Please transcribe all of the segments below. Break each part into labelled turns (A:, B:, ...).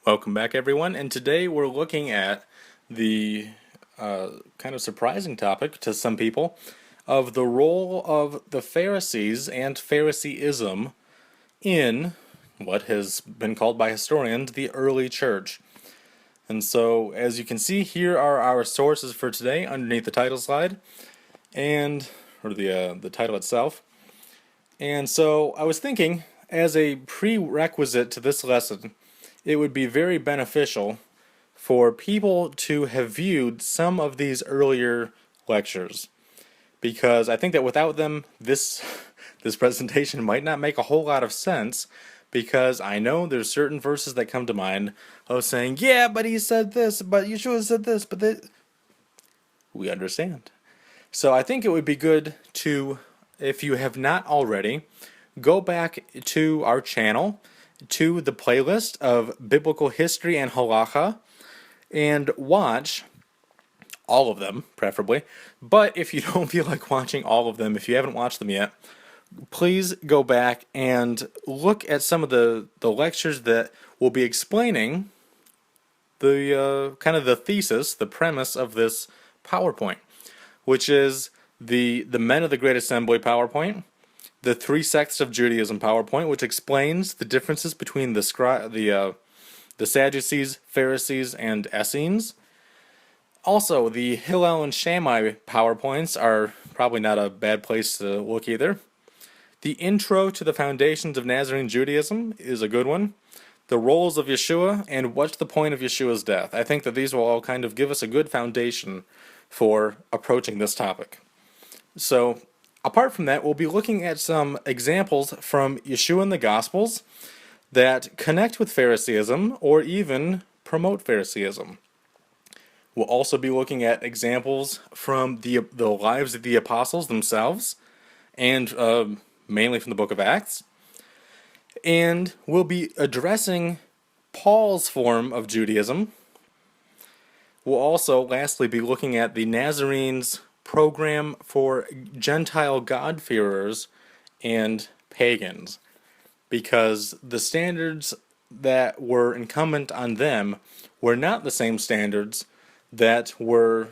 A: Welcome back, everyone, and today we're looking at the kind of surprising topic to some people of the role of the Pharisees and Pharisaism in what has been called by historians the early church. And so, as you can see, here are our sources for today underneath the title slide, or the title itself. And so, I was thinking, as a prerequisite to this lesson, it would be very beneficial for people to have viewed some of these earlier lectures, because I think that without them, this presentation might not make a whole lot of sense, because I know there's certain verses that come to mind of saying, yeah, but he said this, but Yeshua said this, but we understand. So I think it would be good to, if you have not already, go back to our channel, to the playlist of biblical history and halacha, and watch all of them, preferably. But if you don't feel like watching all of them, if you haven't watched them yet, please go back and look at some of the lectures that will be explaining the kind of the thesis, the premise of this PowerPoint, which is the Men of the Great Assembly PowerPoint, the Three Sects of Judaism PowerPoint, which explains the differences between the Sadducees, Pharisees, and Essenes. Also, the Hillel and Shammai PowerPoints are probably not a bad place to look either. The Intro to the Foundations of Nazarene Judaism is a good one. The Roles of Yeshua, and What's the Point of Yeshua's Death. I think that these will all kind of give us a good foundation for approaching this topic. So, apart from that, we'll be looking at some examples from Yeshua in the Gospels that connect with Pharisaism or even promote Pharisaism. We'll also be looking at examples from the lives of the apostles themselves, and mainly from the book of Acts. And we'll be addressing Paul's form of Judaism. We'll also, lastly, be looking at the Nazarenes' program for Gentile God-fearers and pagans, because the standards that were incumbent on them were not the same standards that were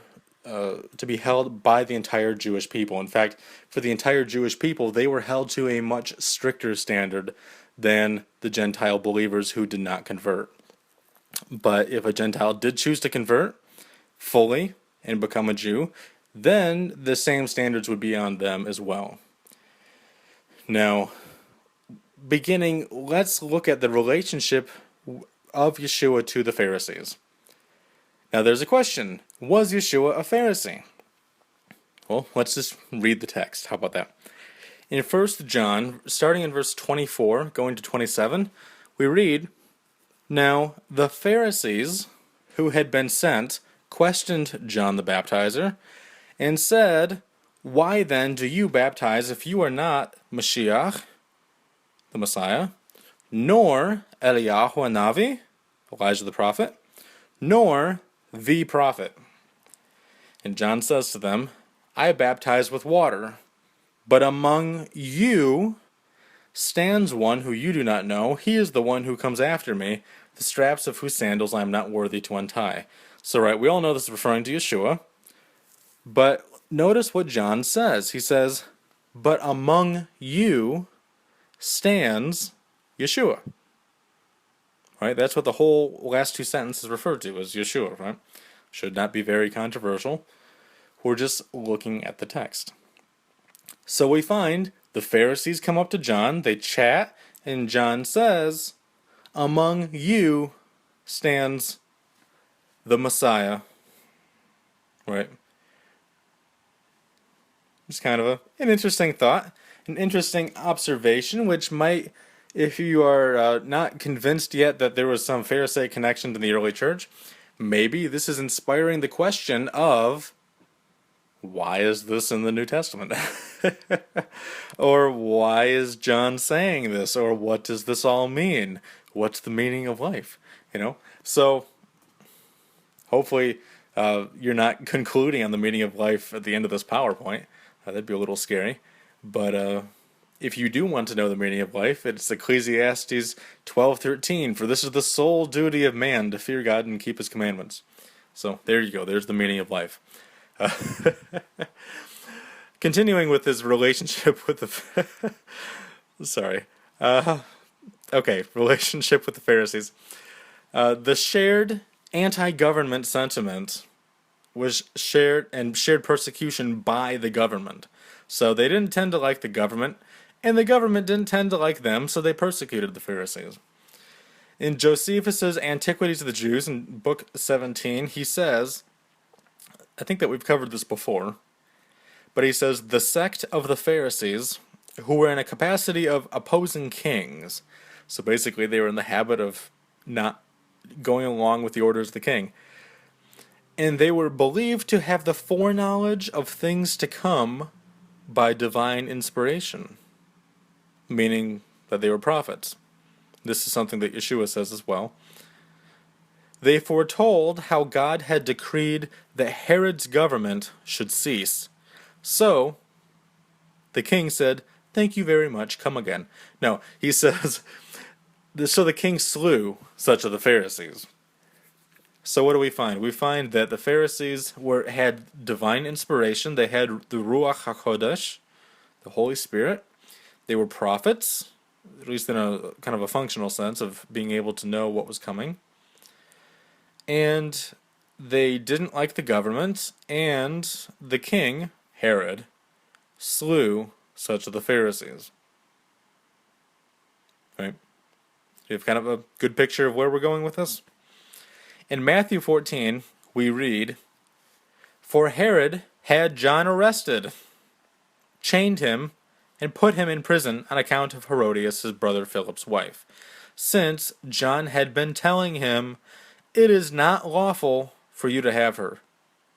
A: to be held by the entire Jewish people. In fact, for the entire Jewish people, they were held to a much stricter standard than the Gentile believers who did not convert. But if a Gentile did choose to convert fully and become a Jew, then the same standards would be on them as well. Now, beginning, let's look at the relationship of Yeshua to the Pharisees. Now, there's a question. Was Yeshua a Pharisee? Well, let's just read the text. How about that? In 1 John, starting in verse 24, going to 27, we read, "Now the Pharisees who had been sent questioned John the Baptizer, and said, 'Why then do you baptize if you are not Mashiach, the Messiah, nor Eliyahu Hanavi, Elijah the prophet, nor the prophet?' And John says to them, 'I baptize with water, but among you stands one who you do not know. He is the one who comes after me, the straps of whose sandals I am not worthy to untie.'" So, right, we all know this is referring to Yeshua. But notice what John says. He says, "But among you stands Yeshua." Right? That's what the whole last two sentences refer to as Yeshua, right? Should not be very controversial. We're just looking at the text. So we find the Pharisees come up to John, they chat, and John says, "Among you stands the Messiah." Right? It's kind of an interesting thought, an interesting observation, which might, if you are not convinced yet that there was some Pharisaic connection to the early church, maybe this is inspiring the question of, why is this in the New Testament? Or why is John saying this? Or what does this all mean? What's the meaning of life? So hopefully you're not concluding on the meaning of life at the end of this PowerPoint. That'd be a little scary. But if you do want to know the meaning of life, it's Ecclesiastes 12:13. For this is the sole duty of man, to fear God and keep his commandments. So there you go. There's the meaning of life. Continuing with his relationship with the... Sorry. Relationship with the Pharisees. The shared anti-government sentiment was shared persecution by the government. So they didn't tend to like the government, and the government didn't tend to like them, so they persecuted the Pharisees. In Josephus's Antiquities of the Jews, in book 17, he says, I think that we've covered this before, but he says, the sect of the Pharisees, who were in a capacity of opposing kings, so basically they were in the habit of not going along with the orders of the king, and they were believed to have the foreknowledge of things to come by divine inspiration, meaning that they were prophets. This is something that Yeshua says as well. They foretold how God had decreed that Herod's government should cease. So, the king said, thank you very much, come again. No, he says, so the king slew such of the Pharisees. So what do we find? We find that the Pharisees had divine inspiration. They had the Ruach HaKodesh, the Holy Spirit. They were prophets, at least in a kind of a functional sense of being able to know what was coming. And they didn't like the government, and the king, Herod, slew such of the Pharisees. Right? You have kind of a good picture of where we're going with this? In Matthew 14, we read, for Herod had John arrested, chained him, and put him in prison on account of Herodias, his brother Philip's wife, since John had been telling him, it is not lawful for you to have her.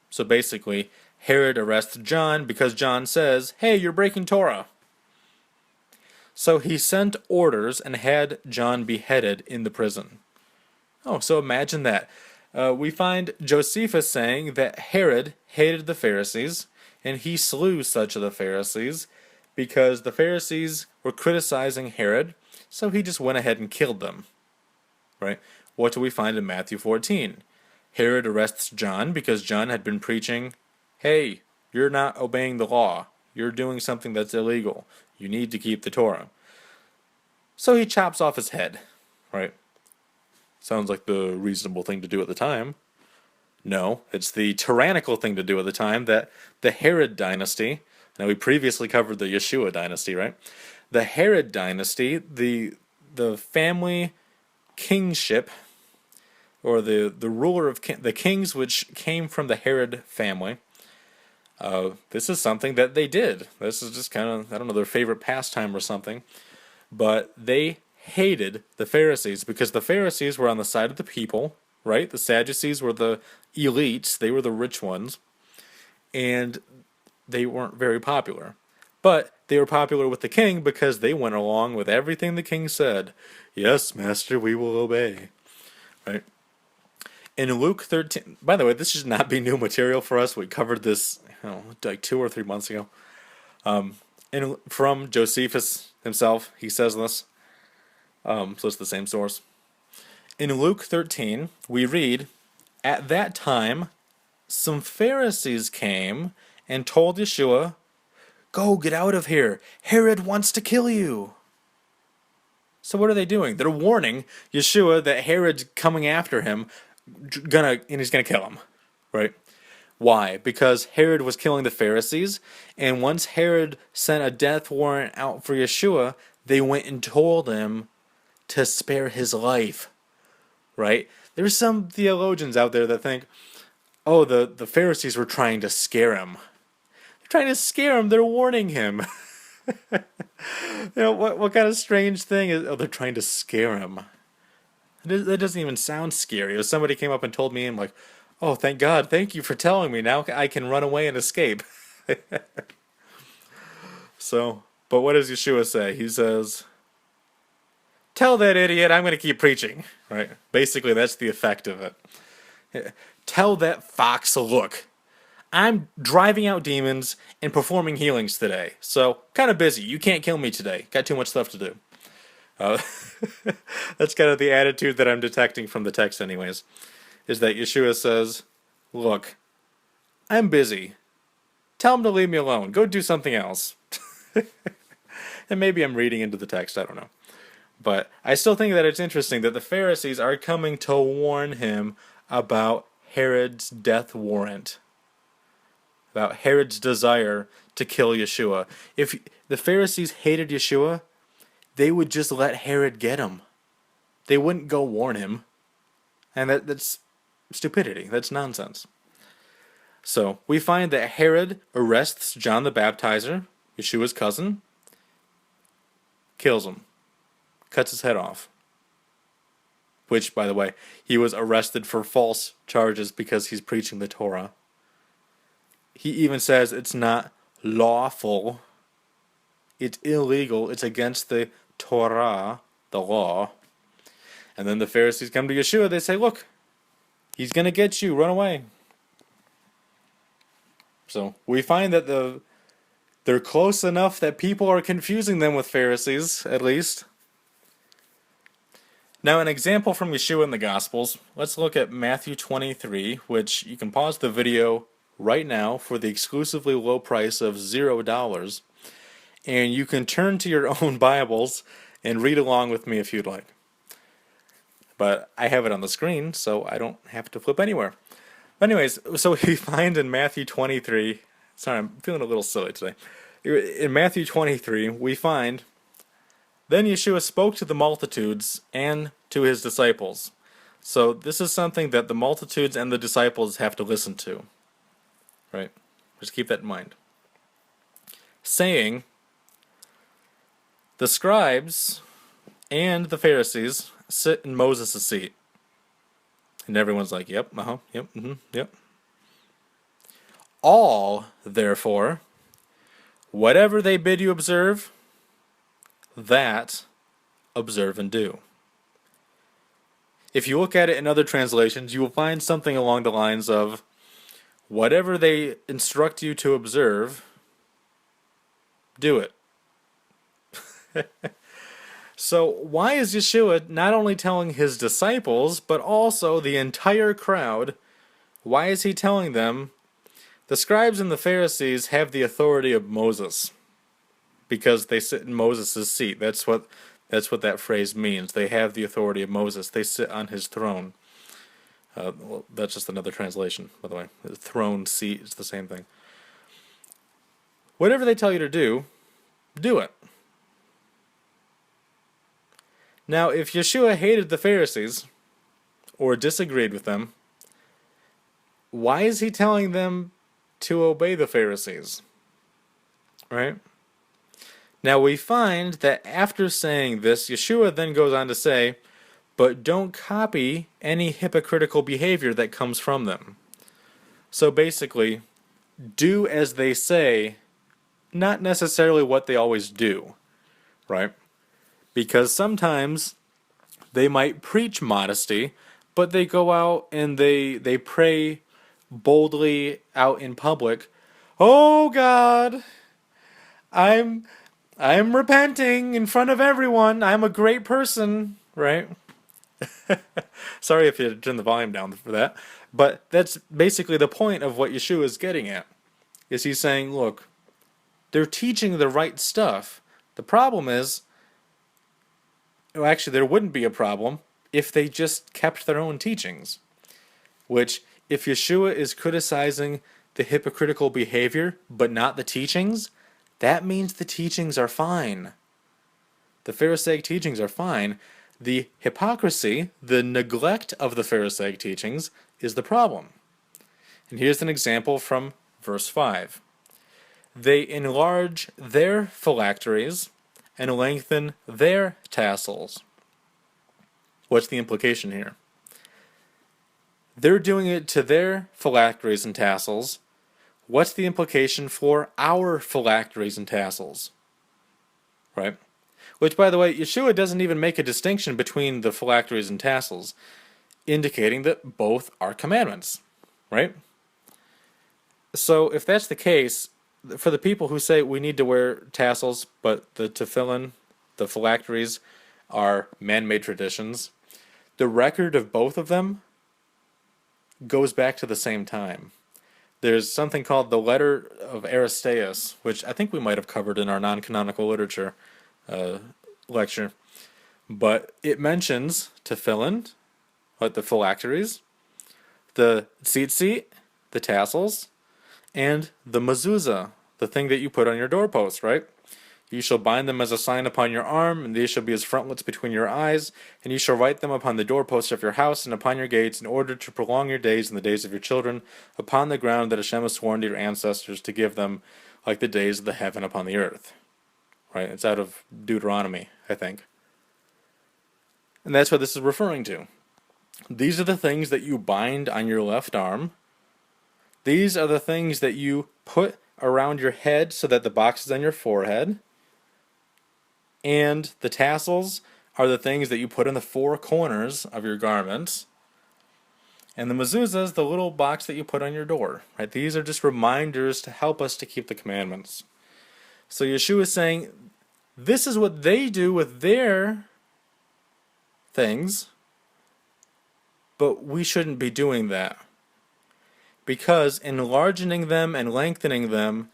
A: So basically, Herod arrests John because John says, hey, you're breaking Torah. So he sent orders and had John beheaded in the prison. Oh, so imagine that. We find Josephus saying that Herod hated the Pharisees, and he slew such of the Pharisees because the Pharisees were criticizing Herod, so he just went ahead and killed them. Right? What do we find in Matthew 14? Herod arrests John because John had been preaching, hey, you're not obeying the law. You're doing something that's illegal. You need to keep the Torah. So he chops off his head. Right? Sounds like the reasonable thing to do at the time. No, it's the tyrannical thing to do at the time that the Herod dynasty, now we previously covered the Yeshua dynasty, right? The Herod dynasty, the family kingship, or the ruler of the kings which came from the Herod family, this is something that they did. This is just kind of, I don't know, their favorite pastime or something. But they hated the Pharisees because the Pharisees were on the side of the people, right? The Sadducees were the elites. They were the rich ones. And they weren't very popular. But they were popular with the king because they went along with everything the king said. Yes, master, we will obey. Right? In Luke 13, by the way, this should not be new material for us. We covered this like 2 or 3 months ago. From Josephus himself, he says this. So it's the same source. In Luke 13, we read, at that time, some Pharisees came and told Yeshua, go, get out of here. Herod wants to kill you. So what are they doing? They're warning Yeshua that Herod's coming after him, and he's gonna kill him, right? Why? Because Herod was killing the Pharisees, and once Herod sent a death warrant out for Yeshua, they went and told him to spare his life, right? There's some theologians out there that think, oh, the Pharisees were trying to scare him. They're trying to scare him. They're warning him. What kind of strange thing is, oh, they're trying to scare him. That doesn't even sound scary. If somebody came up and told me, I'm like, oh, thank God, thank you for telling me. Now I can run away and escape. So, but what does Yeshua say? He says, tell that idiot I'm going to keep preaching. Right? Basically, that's the effect of it. Tell that fox, look, I'm driving out demons and performing healings today. So, kind of busy. You can't kill me today. Got too much stuff to do. Uh, that's kind of the attitude that I'm detecting from the text anyways. Is that Yeshua says, look, I'm busy. Tell him to leave me alone. Go do something else. And maybe I'm reading into the text. I don't know. But I still think that it's interesting that the Pharisees are coming to warn him about Herod's death warrant. About Herod's desire to kill Yeshua. If the Pharisees hated Yeshua, they would just let Herod get him. They wouldn't go warn him. And that's stupidity. That's nonsense. So, we find that Herod arrests John the Baptizer, Yeshua's cousin, kills him, cuts his head off. Which, by the way, he was arrested for false charges because he's preaching the Torah. He even says it's not lawful, it's illegal, it's against the Torah, the law. And then the Pharisees come to Yeshua, they say, look, he's going to get you, run away. So we find that they're close enough that people are confusing them with Pharisees, at least. Now, an example from Yeshua in the Gospels. Let's look at Matthew 23, which you can pause the video right now for the exclusively low price of $0. And you can turn to your own Bibles and read along with me if you'd like. But I have it on the screen, so I don't have to flip anywhere. Anyways, so we find in Matthew 23, sorry, I'm feeling a little silly today. In Matthew 23, we find, then Yeshua spoke to the multitudes and to his disciples. So this is something that the multitudes and the disciples have to listen to. Right? Just keep that in mind. Saying, the scribes and the Pharisees sit in Moses' seat. And everyone's like, yep, yep. All, therefore, whatever they bid you observe, that observe and do. If you look at it in other translations, you will find something along the lines of, whatever they instruct you to observe, do it. So why is Yeshua not only telling his disciples, but also the entire crowd, why is he telling them, the scribes and the Pharisees have the authority of Moses, because they sit in Moses' seat. That's what that phrase means. They have the authority of Moses. They sit on his throne. Well, that's just another translation, by the way. The throne, seat, it's the same thing. Whatever they tell you to do it. Now, if Yeshua hated the Pharisees, or disagreed with them, why is he telling them to obey the Pharisees? Right? Now, we find that after saying this, Yeshua then goes on to say, but don't copy any hypocritical behavior that comes from them. So basically, do as they say, not necessarily what they always do. Right? Because sometimes they might preach modesty, but they go out and they pray boldly out in public. Oh God, I'm repenting in front of everyone. I'm a great person, right? Sorry if you turn the volume down for that. But that's basically the point of what Yeshua is getting at. Is he's saying, look, they're teaching the right stuff. The problem is, well, actually, there wouldn't be a problem if they just kept their own teachings. Which, if Yeshua is criticizing the hypocritical behavior, but not the teachings, that means the teachings are fine. The Pharisaic teachings are fine. The hypocrisy, the neglect of the Pharisaic teachings, is the problem. And here's an example from verse 5. They enlarge their phylacteries and lengthen their tassels. What's the implication here? They're doing it to their phylacteries and tassels. What's the implication for our phylacteries and tassels? Right? Which, by the way, Yeshua doesn't even make a distinction between the phylacteries and tassels, indicating that both are commandments. Right? So if that's the case, for the people who say we need to wear tassels, but the tefillin, the phylacteries, are man-made traditions, the record of both of them goes back to the same time. There's something called the Letter of Aristeas, which I think we might have covered in our non-canonical literature lecture, but it mentions tefillin, like the phylacteries, the tzitzit, the tassels, and the mezuzah, the thing that you put on your doorpost, right? You shall bind them as a sign upon your arm, and these shall be as frontlets between your eyes, and you shall write them upon the doorposts of your house and upon your gates, in order to prolong your days and the days of your children, upon the ground that Hashem has sworn to your ancestors to give them, like the days of the heaven upon the earth. Right? It's out of Deuteronomy, I think. And that's what this is referring to. These are the things that you bind on your left arm. These are the things that you put around your head so that the box is on your forehead. And the tassels are the things that you put in the four corners of your garments. And the mezuzah is the little box that you put on your door. Right? These are just reminders to help us to keep the commandments. So Yeshua is saying, this is what they do with their things, but we shouldn't be doing that. Because enlarging them and lengthening them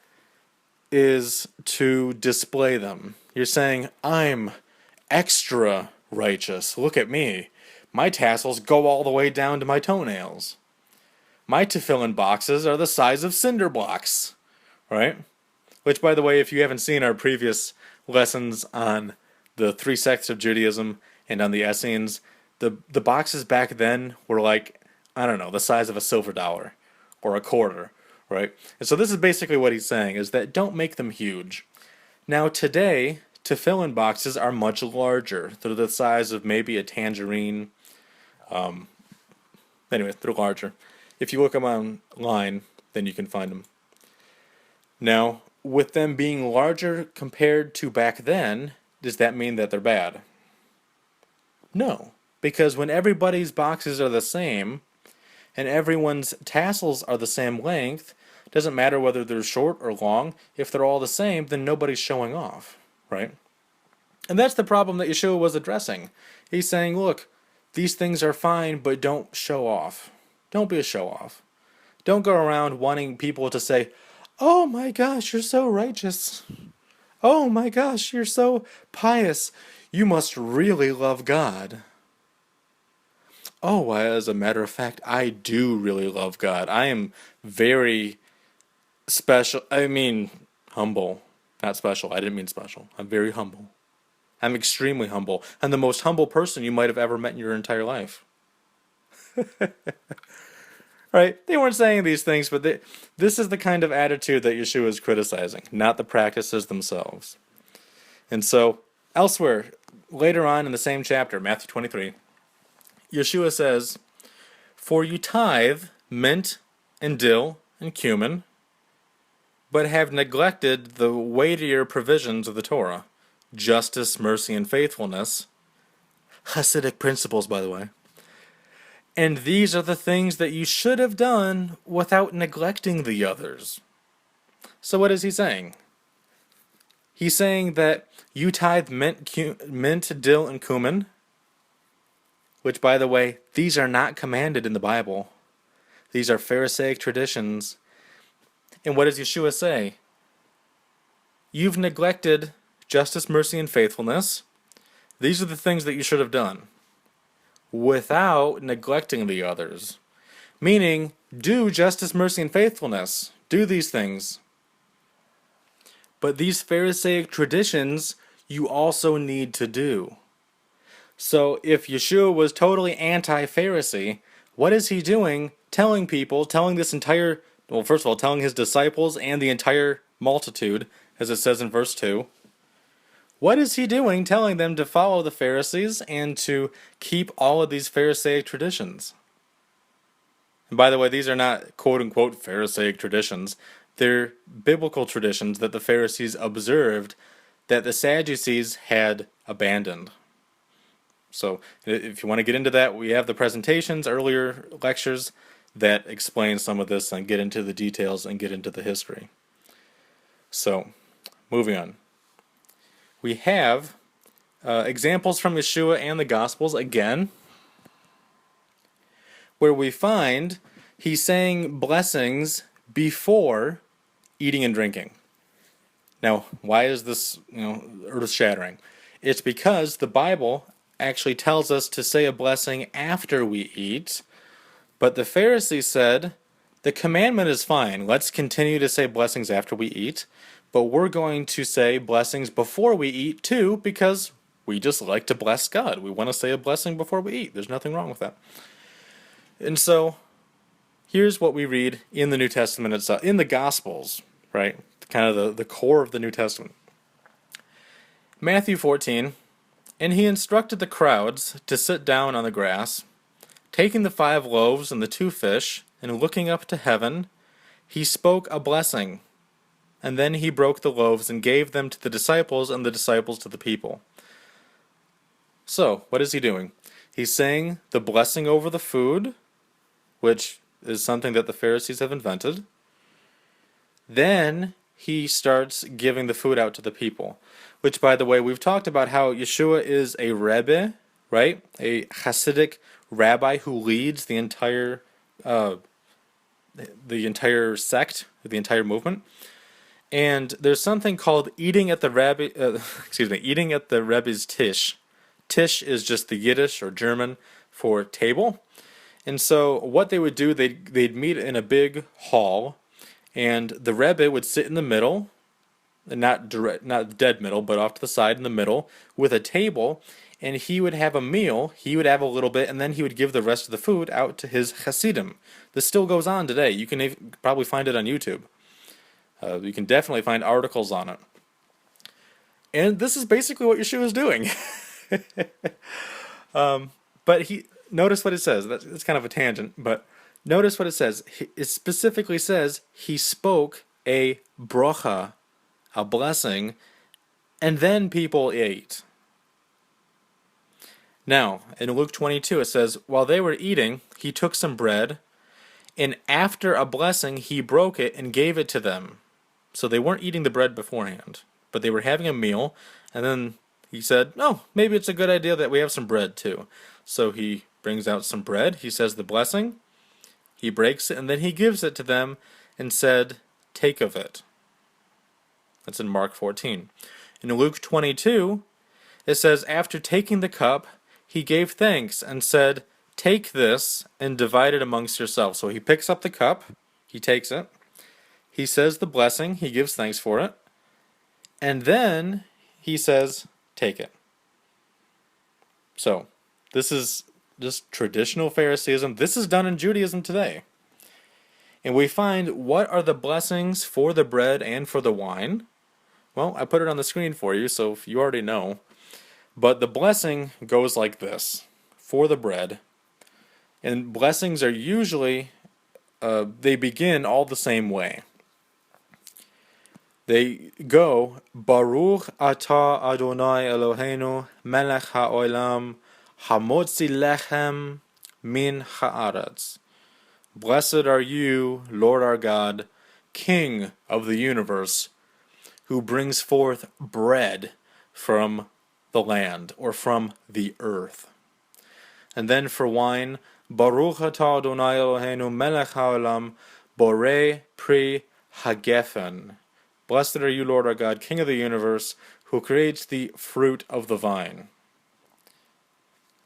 A: is to display them. You're saying, I'm extra righteous. Look at me. My tassels go all the way down to my toenails. My tefillin boxes are the size of cinder blocks. Right? Which, by the way, if you haven't seen our previous lessons on the 3 sects of Judaism and on the Essenes, the boxes back then were like, I don't know, the size of a silver dollar or a quarter. Right? And so this is basically what he's saying, is that don't make them huge. Now today, tefillin boxes are much larger. They're the size of maybe a tangerine. Anyway, they're larger. If you look them online, then you can find them. Now, with them being larger compared to back then, does that mean that they're bad? No, because when everybody's boxes are the same, and everyone's tassels are the same length, doesn't matter whether they're short or long, if they're all the same, then nobody's showing off, right? And that's the problem that Yeshua was addressing. He's saying, look, these things are fine, but don't show off. Don't be a show-off. Don't go around wanting people to say, oh my gosh, you're so righteous. Oh my gosh, you're so pious. You must really love God. Oh, as a matter of fact, I do really love God. I am very special. I mean, humble. Not special. I didn't mean special. I'm very humble. I'm extremely humble. I'm the most humble person you might have ever met in your entire life. Right? They weren't saying these things, but this is the kind of attitude that Yeshua is criticizing, not the practices themselves. And so, elsewhere, later on in the same chapter, Matthew 23, Yeshua says, for you tithe mint and dill and cumin, but have neglected the weightier provisions of the Torah, justice, mercy, and faithfulness, Hasidic principles, by the way. And these are the things that you should have done without neglecting the others. So what is he saying? He's saying that you tithe mint, dill, and cumin, which, by the way, these are not commanded in the Bible. These are Pharisaic traditions. And what does Yeshua say? You've neglected justice, mercy, and faithfulness. These are the things that you should have done, without neglecting the others. Meaning, do justice, mercy, and faithfulness. Do these things. But these Pharisaic traditions, you also need to do. So if Yeshua was totally anti-Pharisee, what is he doing? Telling people, telling this entire, well, first of all, telling his disciples and the entire multitude, as it says in verse 2, what is he doing telling them to follow the Pharisees and to keep all of these Pharisaic traditions? And by the way, these are not quote-unquote Pharisaic traditions. They're biblical traditions that the Pharisees observed that the Sadducees had abandoned. So if you want to get into that, we have the presentations, earlier lectures that explain some of this and get into the details and get into the history. So, moving on. We have examples from Yeshua and the Gospels again, where we find he's saying blessings before eating and drinking. Now, why is this, earth-shattering? It's because the Bible actually tells us to say a blessing after we eat, but the Pharisees said, the commandment is fine. Let's continue to say blessings after we eat, but we're going to say blessings before we eat too, because we just like to bless God. We want to say a blessing before we eat. There's nothing wrong with that. And so, here's what we read in the New Testament itself, in the Gospels, right? Kind of the core of the New Testament. Matthew 14, and he instructed the crowds to sit down on the grass. Taking the 5 loaves and the 2 fish, and looking up to heaven, he spoke a blessing. And then he broke the loaves and gave them to the disciples, and the disciples to the people. So, what is he doing? He's saying the blessing over the food, which is something that the Pharisees have invented. Then he starts giving the food out to the people. Which, by the way, we've talked about how Yeshua is a Rebbe, right? A Hasidic rabbi who leads the entire sect, the entire movement. And there's something called eating at the Rebbe's tish. Tish is just the Yiddish or German for table. And so what they would do, they'd meet in a big hall, and the Rebbe would sit in the middle, not dead middle, but off to the side in the middle, with a table, and he would have a meal, he would have a little bit, and then he would give the rest of the food out to his Hasidim. This still goes on today. You can probably find it on YouTube. You can definitely find articles on it. And this is basically what Yeshua is doing. But notice what it says. That's kind of a tangent, but notice what it says. It specifically says he spoke a bracha, a blessing, and then people ate. Now, in Luke 22, it says, while they were eating, he took some bread, and after a blessing, he broke it and gave it to them. So they weren't eating the bread beforehand, but they were having a meal, and then he said, maybe it's a good idea that we have some bread too. So he brings out some bread, he says the blessing, he breaks it, and then he gives it to them and said, take of it. That's in Mark 14. In Luke 22, it says, after taking the cup, he gave thanks and said, take this and divide it amongst yourselves. So he picks up the cup, he takes it, he says the blessing, he gives thanks for it, and then he says, take it. So, this is just traditional Pharisaism. This is done in Judaism today. And we find what are the blessings for the bread and for the wine. Well, I put it on the screen for you, so if you already know. But the blessing goes like this, for the bread. And blessings are usually, they begin all the same way. They go, Baruch atah Adonai Eloheinu melech ha'olam hamotzi lechem min ha'aretz. Blessed are you, Lord our God, King of the universe, who brings forth bread from the land, or from the earth. And then for wine, Baruch atah Adonai Eloheinu melech ha'olam borei pri hagefen. Blessed are you, Lord our God, King of the universe, who creates the fruit of the vine.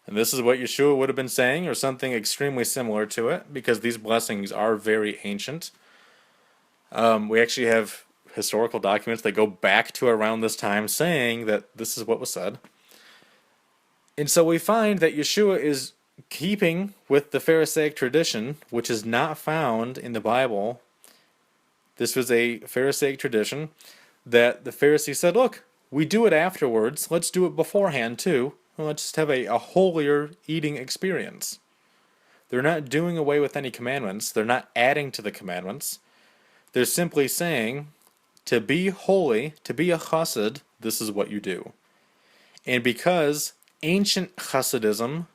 A: And this is what Yeshua would have been saying, or something extremely similar to it, because these blessings are very ancient. We actually have historical documents that go back to around this time saying that this is what was said. And so we find that Yeshua is keeping with the Pharisaic tradition, which is not found in the Bible. This was a Pharisaic tradition that the Pharisees said, look, we do it afterwards. Let's do it beforehand too. Let's just have a holier eating experience. They're not doing away with any commandments. They're not adding to the commandments. They're simply saying, to be holy, to be a chassid, this is what you do. And because ancient Hasidus,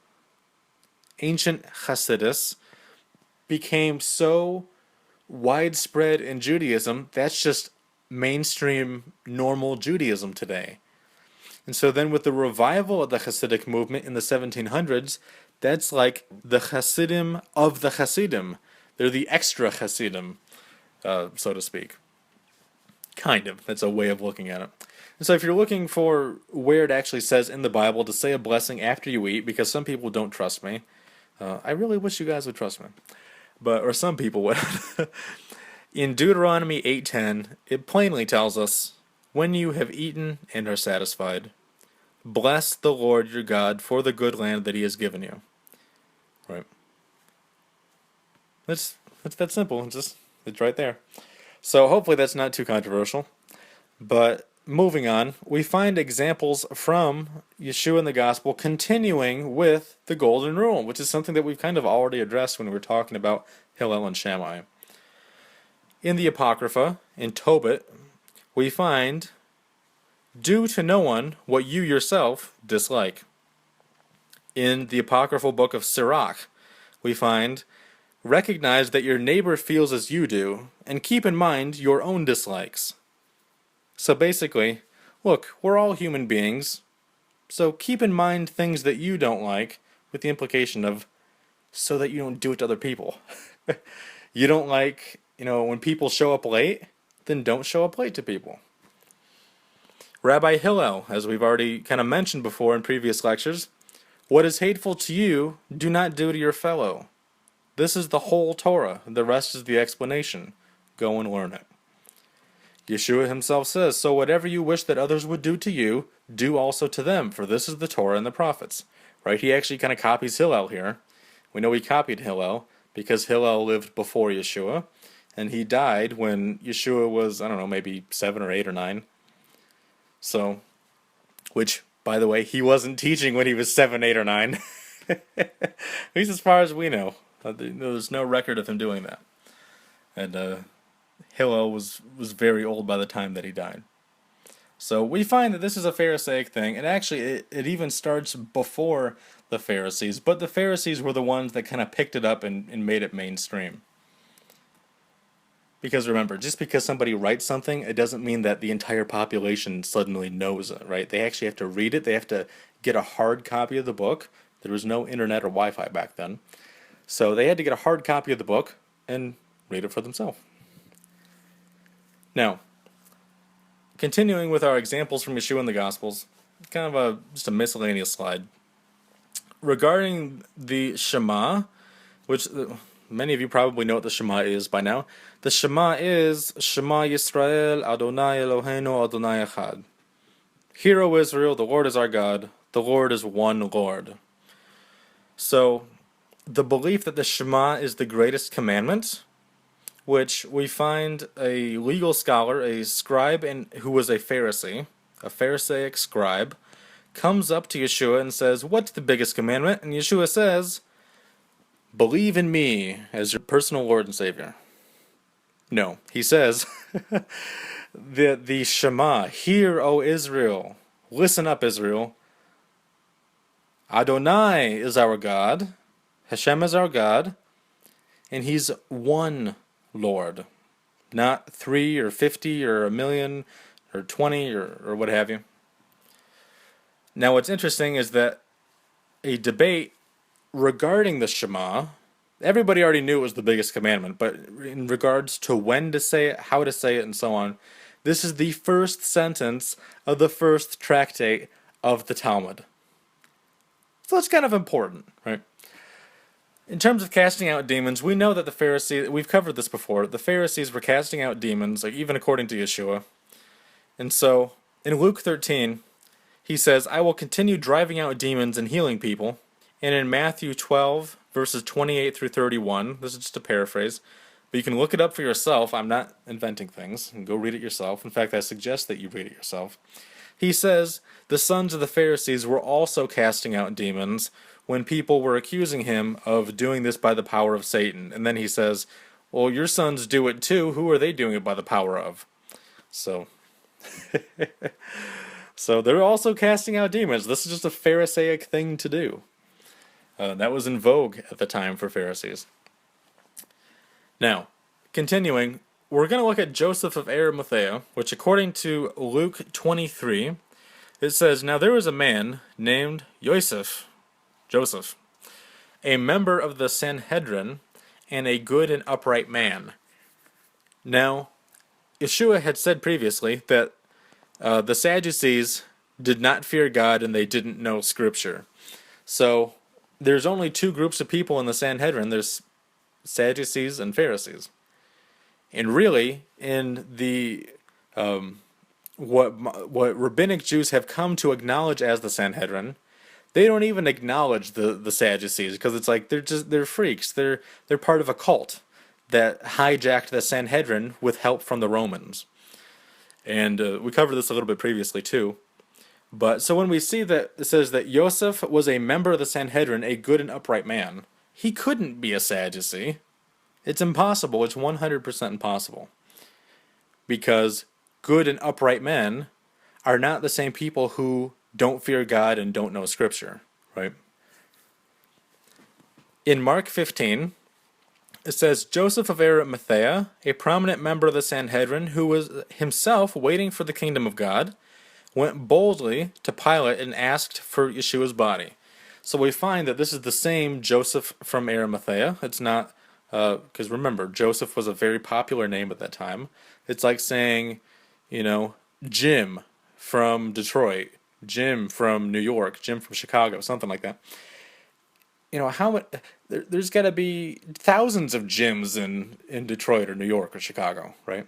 A: became so widespread in Judaism, that's just mainstream normal Judaism today. And so then with the revival of the Hasidic movement in the 1700s, that's like the Hasidim of the Hasidim. They're the extra Hasidim, so to speak. Kind of. That's a way of looking at it. And so if you're looking for where it actually says in the Bible to say a blessing after you eat, because some people don't trust me, I really wish you guys would trust me, or some people would. In Deuteronomy 8:10, it plainly tells us, "When you have eaten and are satisfied, bless the Lord your God for the good land that He has given you." Right. It's that simple. It's right there. So hopefully that's not too controversial. But moving on, we find examples from Yeshua in the Gospel continuing with the Golden Rule, which is something that we've kind of already addressed when we were talking about Hillel and Shammai. In the Apocrypha, in Tobit, we find, "Do to no one what you yourself dislike." In the apocryphal book of Sirach, we find, "Recognize that your neighbor feels as you do, and keep in mind your own dislikes." So basically, look, we're all human beings, so keep in mind things that you don't like, with the implication of, so that you don't do it to other people. You don't like, when people show up late, then don't show up late to people. Rabbi Hillel, as we've already kind of mentioned before in previous lectures, "What is hateful to you, do not do to your fellow." This is the whole Torah. The rest is the explanation. Go and learn it. Yeshua himself says, "So whatever you wish that others would do to you, do also to them, for this is the Torah and the prophets." Right? He actually kind of copies Hillel here. We know he copied Hillel because Hillel lived before Yeshua, and he died when Yeshua was, I don't know, maybe 7 or 8 or 9. So, which, by the way, he wasn't teaching when he was 7, 8, or 9. At least as far as we know. There's no record of him doing that. And Hillel was very old by the time that he died. So we find that this is a Pharisaic thing, and actually it even starts before the Pharisees, but the Pharisees were the ones that kind of picked it up and made it mainstream. Because remember, just because somebody writes something, it doesn't mean that the entire population suddenly knows it, right? They actually have to read it. They have to get a hard copy of the book. There was no internet or Wi-Fi back then. So they had to get a hard copy of the book and read it for themselves. Now, continuing with our examples from Yeshua in the Gospels, kind of just a miscellaneous slide. Regarding the Shema, which many of you probably know what the Shema is by now. The Shema is Shema Yisrael Adonai Eloheinu Adonai Echad. Hear, O Israel, the Lord is our God, the Lord is one Lord. So, the belief that the Shema is the greatest commandment, which we find a legal scholar, a scribe who was a Pharisee, a Pharisaic scribe, comes up to Yeshua and says, "What's the biggest commandment?" And Yeshua says, "Believe in me as your personal Lord and Savior." No, he says, the Shema, hear, O Israel, listen up, Israel. Adonai is our God, Hashem is our God, and He's one Lord, not 3 or 50 or 1,000,000 or 20 or what have you. Now what's interesting is that a debate regarding the Shema, everybody already knew it was the biggest commandment, but in regards to when to say it, how to say it, and so on, this is the first sentence of the first tractate of the Talmud. So it's kind of important, right? In terms of casting out demons, we know that the Pharisees, we've covered this before, the Pharisees were casting out demons, like even according to Yeshua. And so, in Luke 13, he says, "I will continue driving out demons and healing people." And in Matthew 12, verses 28 through 31, this is just a paraphrase, but you can look it up for yourself. I'm not inventing things. And go read it yourself. In fact, I suggest that you read it yourself. He says, the sons of the Pharisees were also casting out demons when people were accusing him of doing this by the power of Satan. And then he says, well, your sons do it too. Who are they doing it by the power of? So, so they're also casting out demons. This is just a Pharisaic thing to do. That was in vogue at the time for Pharisees. Now, continuing, we're going to look at Joseph of Arimathea, which according to Luke 23, it says, "Now there was a man named Joseph, a member of the Sanhedrin, and a good and upright man." Now, Yeshua had said previously that the Sadducees did not fear God and they didn't know Scripture. So, there's only two groups of people in the Sanhedrin. There's Sadducees and Pharisees. And really, in the what rabbinic Jews have come to acknowledge as the Sanhedrin, they don't even acknowledge the Sadducees, because it's like they're freaks. They're part of a cult that hijacked the Sanhedrin with help from the Romans. And we covered this a little bit previously too. But so when we see that it says that Joseph was a member of the Sanhedrin, a good and upright man, he couldn't be a Sadducee. It's impossible. It's 100% impossible. Because good and upright men are not the same people who don't fear God and don't know Scripture, right? In Mark 15, it says, "Joseph of Arimathea, a prominent member of the Sanhedrin, who was himself waiting for the kingdom of God, went boldly to Pilate and asked for Yeshua's body." So we find that this is the same Joseph from Arimathea. It's not, because remember, Joseph was a very popular name at that time. It's like saying, Jim from Detroit, Jim from New York, Jim from Chicago, something like that. There's got to be thousands of Jims in Detroit or New York or Chicago, right?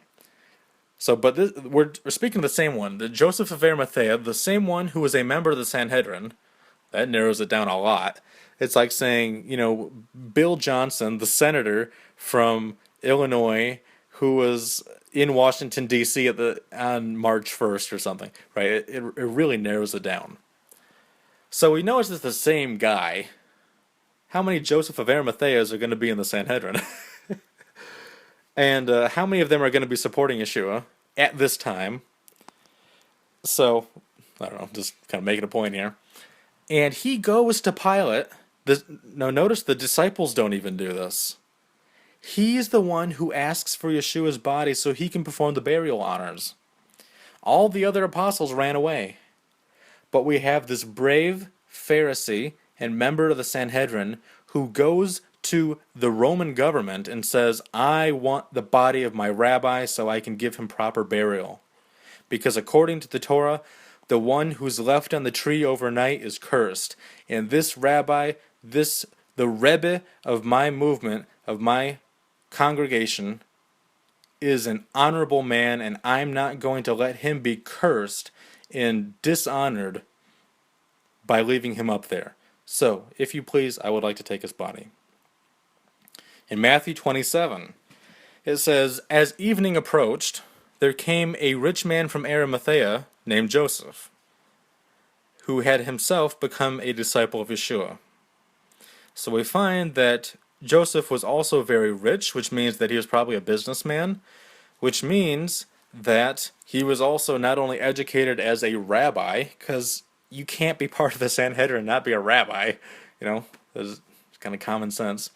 A: So, but we're speaking of the same one, the Joseph of Arimathea, the same one who was a member of the Sanhedrin. That narrows it down a lot. It's like saying, Bill Johnson, the senator from Illinois, who was in Washington D.C. on March 1st or something, right? It really narrows it down. So we know it's just the same guy. How many Joseph of Arimatheas are going to be in the Sanhedrin? And how many of them are going to be supporting Yeshua at this time? So, I don't know, just kind of making a point here. And he goes to Pilate. Now notice the disciples don't even do this. He's the one who asks for Yeshua's body so he can perform the burial honors. All the other apostles ran away. But we have this brave Pharisee and member of the Sanhedrin who goes to the Roman government and says, "I want the body of my rabbi so I can give him proper burial. Because according to the Torah, the one who's left on the tree overnight is cursed. And this rabbi, the Rebbe of my movement, of my congregation, is an honorable man, and I'm not going to let him be cursed and dishonored by leaving him up there. So, if you please, I would like to take his body." In Matthew 27, it says, "As evening approached, there came a rich man from Arimathea named Joseph, who had himself become a disciple of Yeshua." So we find that Joseph was also very rich, which means that he was probably a businessman, which means that he was also not only educated as a rabbi, because you can't be part of the Sanhedrin and not be a rabbi, that's kind of common sense.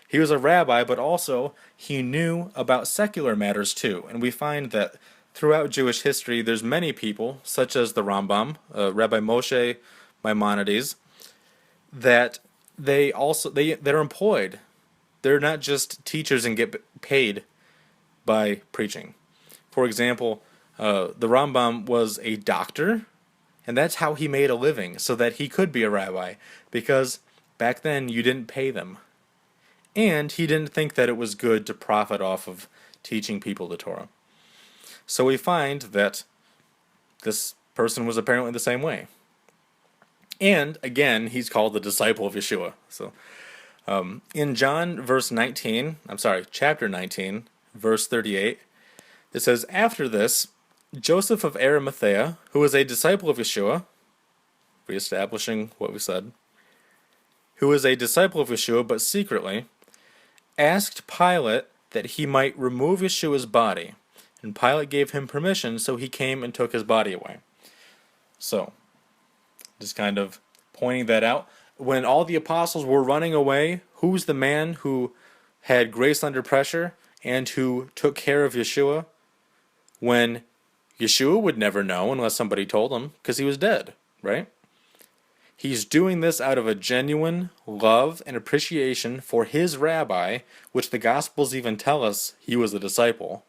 A: He was a rabbi, but also he knew about secular matters too. And we find that throughout Jewish history, there's many people, such as the Rambam, Rabbi Moshe Maimonides, that they're employed. They're not just teachers and get paid by preaching. For example, the Rambam was a doctor, and that's how he made a living, so that he could be a rabbi, because back then you didn't pay them. And he didn't think that it was good to profit off of teaching people the Torah. So we find that this person was apparently the same way. And again, he's called the disciple of Yeshua. So in chapter 19, verse 38, it says, "After this, Joseph of Arimathea, who was a disciple of Yeshua," reestablishing what we said, "who was a disciple of Yeshua, but secretly, asked Pilate that he might remove Yeshua's body. And Pilate gave him permission, so he came and took his body away." So, just kind of pointing that out. When all the apostles were running away, who's the man who had grace under pressure and who took care of Yeshua when Yeshua would never know unless somebody told him because he was dead, right? He's doing this out of a genuine love and appreciation for his rabbi, which the Gospels even tell us he was a disciple.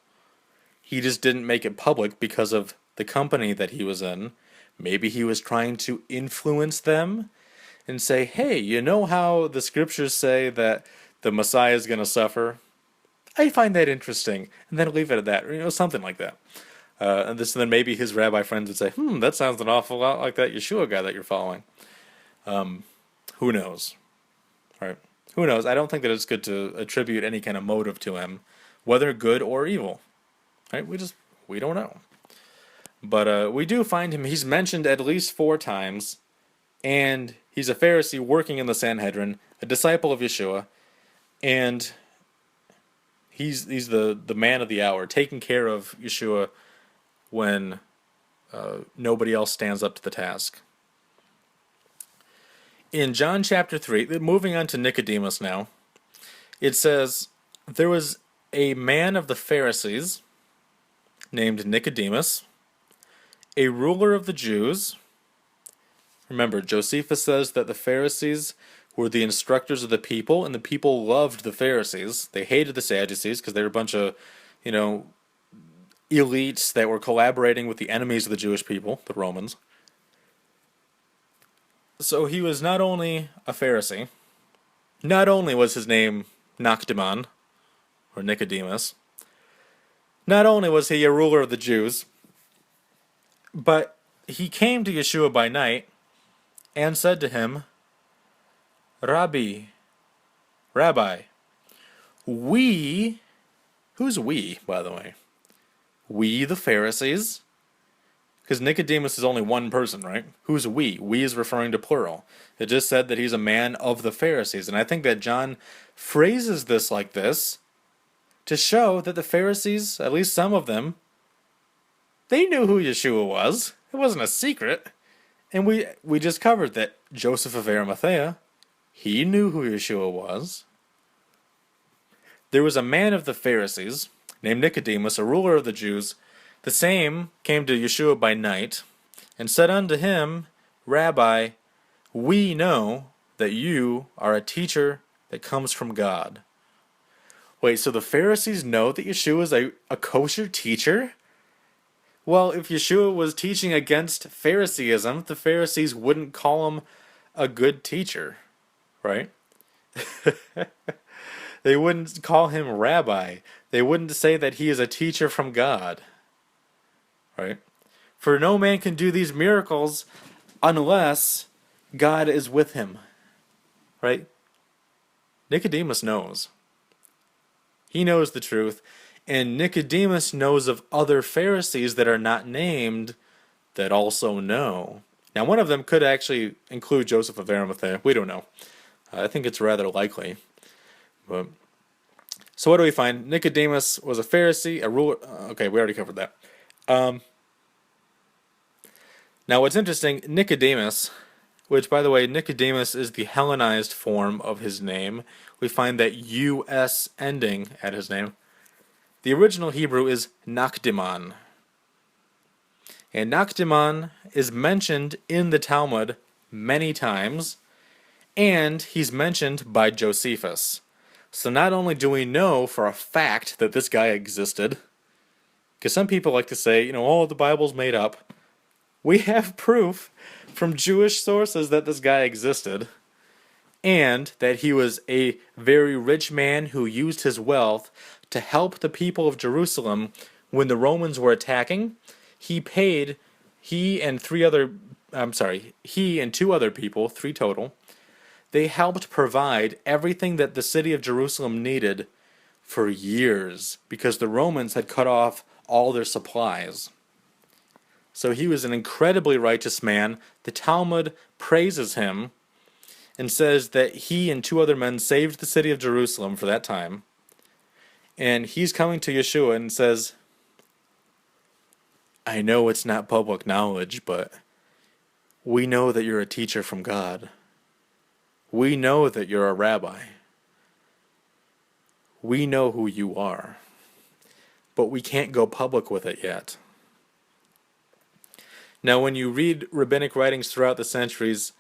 A: He just didn't make it public because of the company that he was in. Maybe he was trying to influence them and say, hey, you know how the scriptures say that the Messiah is going to suffer? I find that interesting. And then leave it at that, or something like that. And then maybe his rabbi friends would say, that sounds an awful lot like that Yeshua guy that you're following. Who knows? Right? Who knows? I don't think that it's good to attribute any kind of motive to him, whether good or evil. Right? We don't know. But we do find him. He's mentioned at least 4 times, and he's a Pharisee working in the Sanhedrin, a disciple of Yeshua, and he's the man of the hour, taking care of Yeshua when nobody else stands up to the task. In John chapter 3, moving on to Nicodemus now, it says, there was a man of the Pharisees named Nicodemus, a ruler of the Jews. Remember, Josephus says that the Pharisees were the instructors of the people, and the people loved the Pharisees. They hated the Sadducees because they were a bunch of, elites that were collaborating with the enemies of the Jewish people, the Romans. So he was not only a Pharisee, not only was his name Nicodemus, or Nicodemus, not only was he a ruler of the Jews, but he came to Yeshua by night and said to him, Rabbi, who's we, by the way? We, the Pharisees? Because Nicodemus is only one person, right? Who's we? We is referring to plural. It just said that he's a man of the Pharisees. And I think that John phrases this like this to show that the Pharisees, at least some of them, they knew who Yeshua was. It wasn't a secret. And we just covered that Joseph of Arimathea, he knew who Yeshua was. There was a man of the Pharisees named Nicodemus, a ruler of the Jews. The same came to Yeshua by night and said unto him, Rabbi, we know that you are a teacher that comes from God. Wait, so the Pharisees know that Yeshua is a kosher teacher? Well, if Yeshua was teaching against Pharisaism, the Pharisees wouldn't call him a good teacher, right? They wouldn't call him rabbi. They wouldn't say that he is a teacher from God, right? For no man can do these miracles unless God is with him, right? Nicodemus knows. He knows the truth. And Nicodemus knows of other Pharisees that are not named that also know. Now, one of them could actually include Joseph of Arimathea. We don't know. I think it's rather likely. So what do we find? Nicodemus was a Pharisee, a ruler. Okay, we already covered that. Now, what's interesting, Nicodemus, which, by the way, Nicodemus is the Hellenized form of his name. We find that U-S ending at his name. The original Hebrew is Nakdiman. And Nakdiman is mentioned in the Talmud many times, and he's mentioned by Josephus. So not only do we know for a fact that this guy existed, because some people like to say, the Bible's made up. We have proof from Jewish sources that this guy existed, and that he was a very rich man who used his wealth to help the people of Jerusalem when the Romans were attacking. He and 2 other people, 3 total, they helped provide everything that the city of Jerusalem needed for years because the Romans had cut off all their supplies. So he was an incredibly righteous man. The Talmud praises him and says that he and 2 other men saved the city of Jerusalem for that time. And he's coming to Yeshua and says, I know it's not public knowledge, but we know that you're a teacher from God. We know that you're a rabbi. we know who you are, but we can't go public with it yet. Now, when you read rabbinic writings throughout the centuries,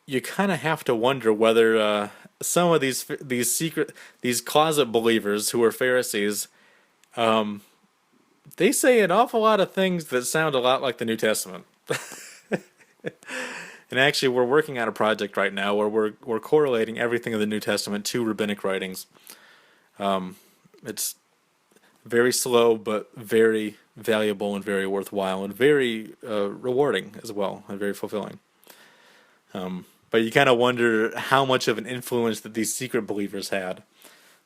A: you kind of have to wonder whether some of these closet believers who are Pharisees, they say an awful lot of things that sound a lot like the New Testament. And actually, we're working on a project right now where we're correlating everything in the New Testament to rabbinic writings. It's very slow, but very valuable and very worthwhile and very rewarding as well and very fulfilling. But you kind of wonder how much of an influence that these secret believers had.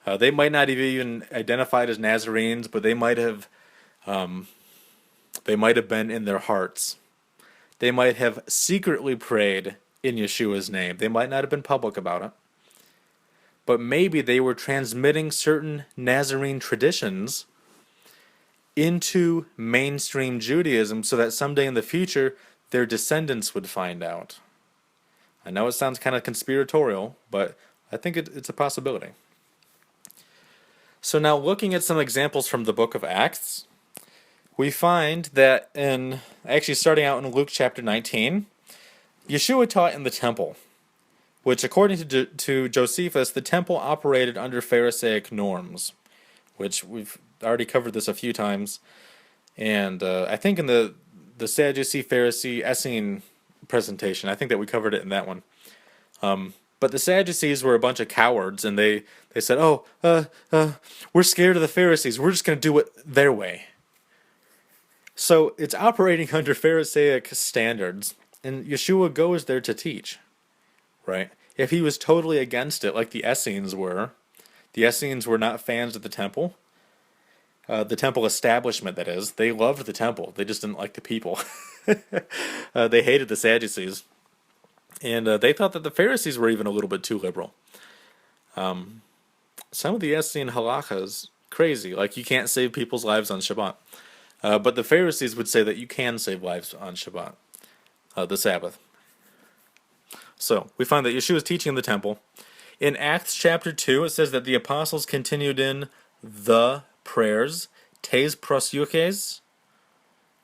A: They might not have even identified as Nazarenes, but they might have been in their hearts. They might have secretly prayed in Yeshua's name. They might not have been public about it. But maybe they were transmitting certain Nazarene traditions into mainstream Judaism so that someday in the future their descendants would find out. I know it sounds kind of conspiratorial, but I think it's a possibility. So now looking at some examples from the book of Acts, we find that starting out in Luke chapter 19, Yeshua taught in the temple, which according to Josephus, the temple operated under Pharisaic norms, which we've already covered this a few times. And I think in the Sadducee Pharisee Essene presentation, I think that we covered it in that one. But the Sadducees were a bunch of cowards, and they said, we're scared of the Pharisees. We're just going to do it their way. So it's operating under Pharisaic standards, and Yeshua goes there to teach, right? If he was totally against it, like the Essenes were not fans of the temple establishment, that is. They loved the temple. They just didn't like the people. They hated the Sadducees. And they thought that the Pharisees were even a little bit too liberal. Some of the Essene halachas, crazy. Like you can't save people's lives on Shabbat. But the Pharisees would say that you can save lives on Shabbat, the Sabbath. So we find that Yeshua is teaching in the temple. In Acts chapter 2, it says that the apostles continued in the prayers, tes proseuches,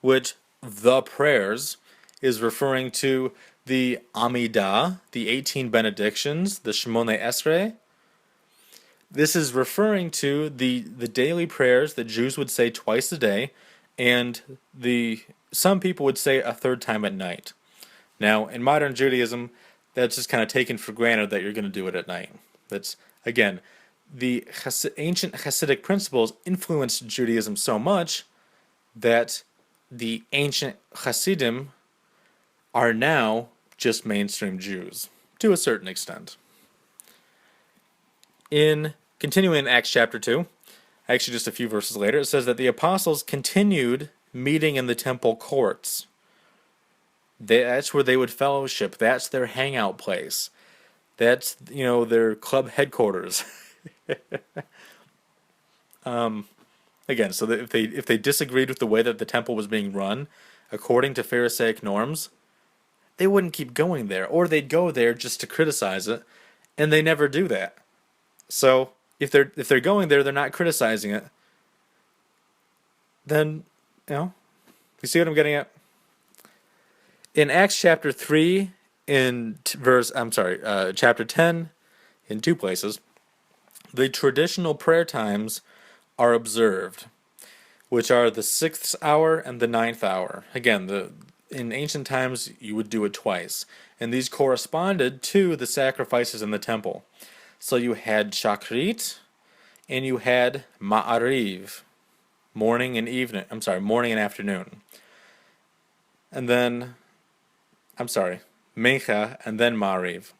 A: which the prayers is referring to the Amidah, the 18 benedictions, the Shemone Esrei. This is referring to the daily prayers that Jews would say twice a day, and some people would say a third time at night. Now, in modern Judaism, that's just kind of taken for granted that you're going to do it at night. That's, again, the ancient Hasidic principles influenced Judaism so much that the ancient Hasidim are now just mainstream Jews, to a certain extent. Continuing in Acts chapter 2, actually just a few verses later, it says that the apostles continued meeting in the temple courts. That's where they would fellowship. That's their hangout place. That's, their club headquarters. Again, so that if they disagreed with the way that the temple was being run, according to Pharisaic norms, they wouldn't keep going there, or they'd go there just to criticize it, and they never do that. So if they're going there, they're not criticizing it. Then, you see what I'm getting at? In Acts chapter 3, chapter 10, in two places, the traditional prayer times are observed, which are the 6th hour and the 9th hour. Again, in ancient times, you would do it twice, and these corresponded to the sacrifices in the temple. So you had Shachrit, and you had Ma'ariv, morning and afternoon. And then, Mincha, and then Ma'ariv.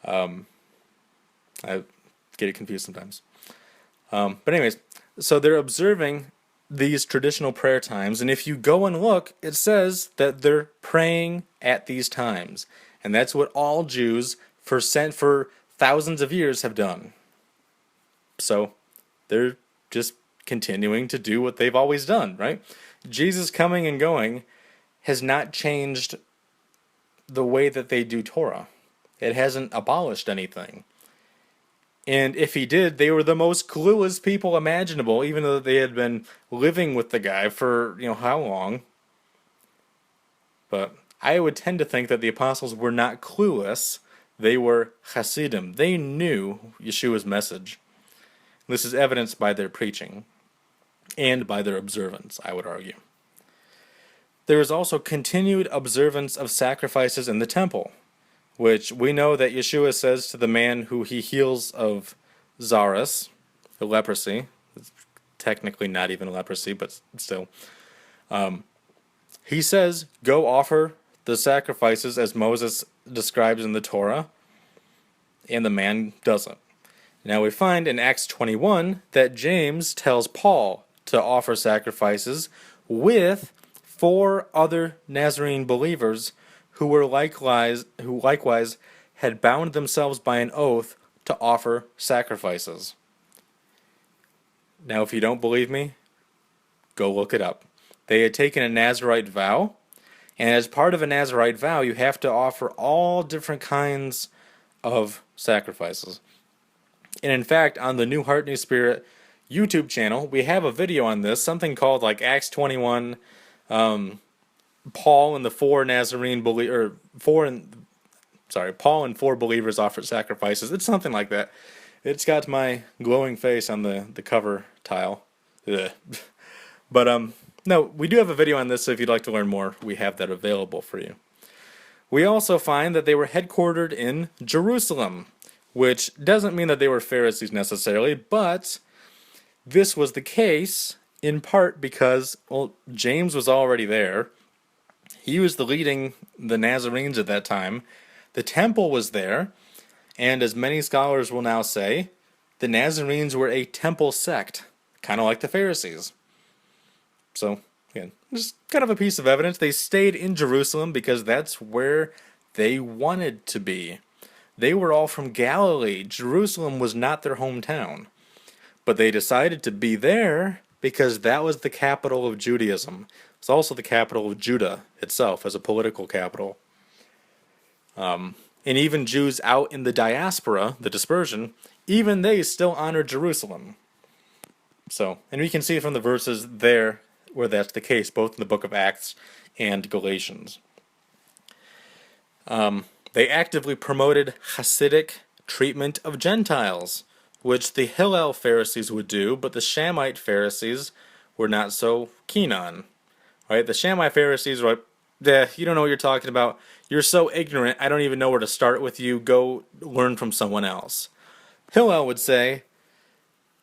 A: I get it confused sometimes. But anyways, so they're observing these traditional prayer times, and if you go and look, it says that they're praying at these times. And that's what all Jews for thousands of years have done. So they're just continuing to do what they've always done, right? Jesus coming and going has not changed the way that they do Torah. It hasn't abolished anything. And if he did, they were the most clueless people imaginable, even though they had been living with the guy for, how long. But I would tend to think that the apostles were not clueless. They were Hasidim. They knew Yeshua's message. This is evidenced by their preaching and by their observance, I would argue. There is also continued observance of sacrifices in the temple, which we know that Yeshua says to the man who he heals of Zaras, the leprosy. It's technically not even leprosy, but still. He says, go offer the sacrifices as Moses describes in the Torah, and the man doesn't. Now we find in Acts 21 that James tells Paul to offer sacrifices with 4 other Nazarene believers who likewise had bound themselves by an oath to offer sacrifices. Now, if you don't believe me, go look it up. They had taken a Nazirite vow, and as part of a Nazirite vow, you have to offer all different kinds of sacrifices. And in fact, on the New Heart, New Spirit YouTube channel, we have a video on this, something called like Acts 21, Paul and the 4 Nazarene believers, Paul and 4 believers offered sacrifices. It's something like that. It's got my glowing face on the cover tile. Ugh. But no, we do have a video on this, so if you'd like to learn more, we have that available for you. We also find that they were headquartered in Jerusalem, which doesn't mean that they were Pharisees necessarily, but this was the case in part because, James was already there. He was leading the Nazarenes at that time. The temple was there, and as many scholars will now say, the Nazarenes were a temple sect, kind of like the Pharisees. So, again, just kind of a piece of evidence. They stayed in Jerusalem because that's where they wanted to be. They were all from Galilee. Jerusalem was not their hometown. But they decided to be there because that was the capital of Judaism. It's also the capital of Judah itself as a political capital. And even Jews out in the diaspora, the dispersion, even they still honor Jerusalem. So, and we can see from the verses there where that's the case, both in the book of Acts and Galatians. They actively promoted Hasidic treatment of Gentiles, which the Hillel Pharisees would do, but the Shammite Pharisees were not so keen on. Right? The Shammai Pharisees were like, you don't know what you're talking about. You're so ignorant, I don't even know where to start with you. Go learn from someone else. Hillel would say,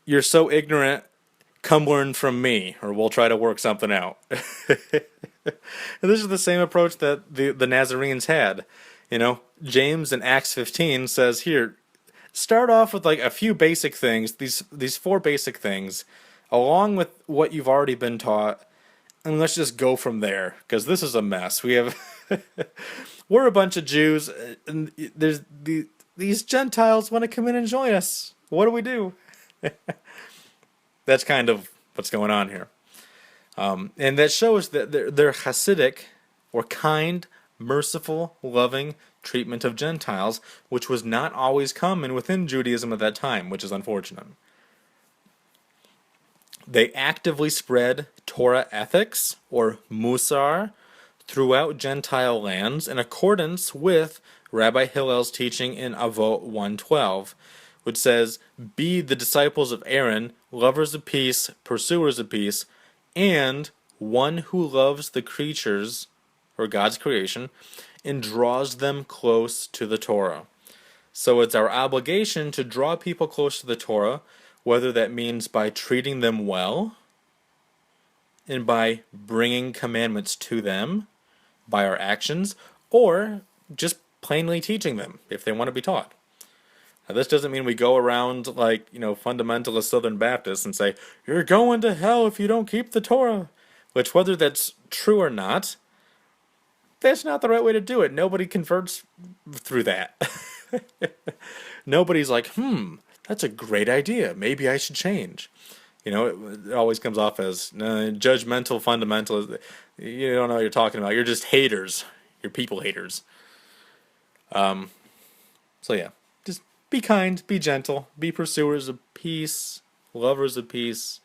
A: you're so ignorant, come learn from me, or we'll try to work something out. And this is the same approach that the Nazarenes had. James in Acts 15 says, here, start off with like a few basic things, these 4 basic things, along with what you've already been taught, and let's just go from there, because this is a mess. We're a bunch of Jews, and there's these Gentiles want to come in and join us. What do we do? That's kind of what's going on here. And that shows that they're Hasidic, or kind, merciful, loving treatment of Gentiles, which was not always common within Judaism at that time, which is unfortunate. They actively spread Torah ethics, or Musar, throughout Gentile lands in accordance with Rabbi Hillel's teaching in Avot 1:12, which says, be the disciples of Aaron, lovers of peace, pursuers of peace, and one who loves the creatures, or God's creation, and draws them close to the Torah. So it's our obligation to draw people close to the Torah, whether that means by treating them well, and by bringing commandments to them, by our actions, or just plainly teaching them, if they want to be taught. Now, this doesn't mean we go around like, fundamentalist Southern Baptists and say, you're going to hell if you don't keep the Torah. Which, whether that's true or not, that's not the right way to do it. Nobody converts through that. Nobody's like, that's a great idea. Maybe I should change. It always comes off as judgmental, fundamentalist. You don't know what you're talking about. You're just haters. You're people haters. So yeah, just Be kind, be gentle, be pursuers of peace, lovers of peace.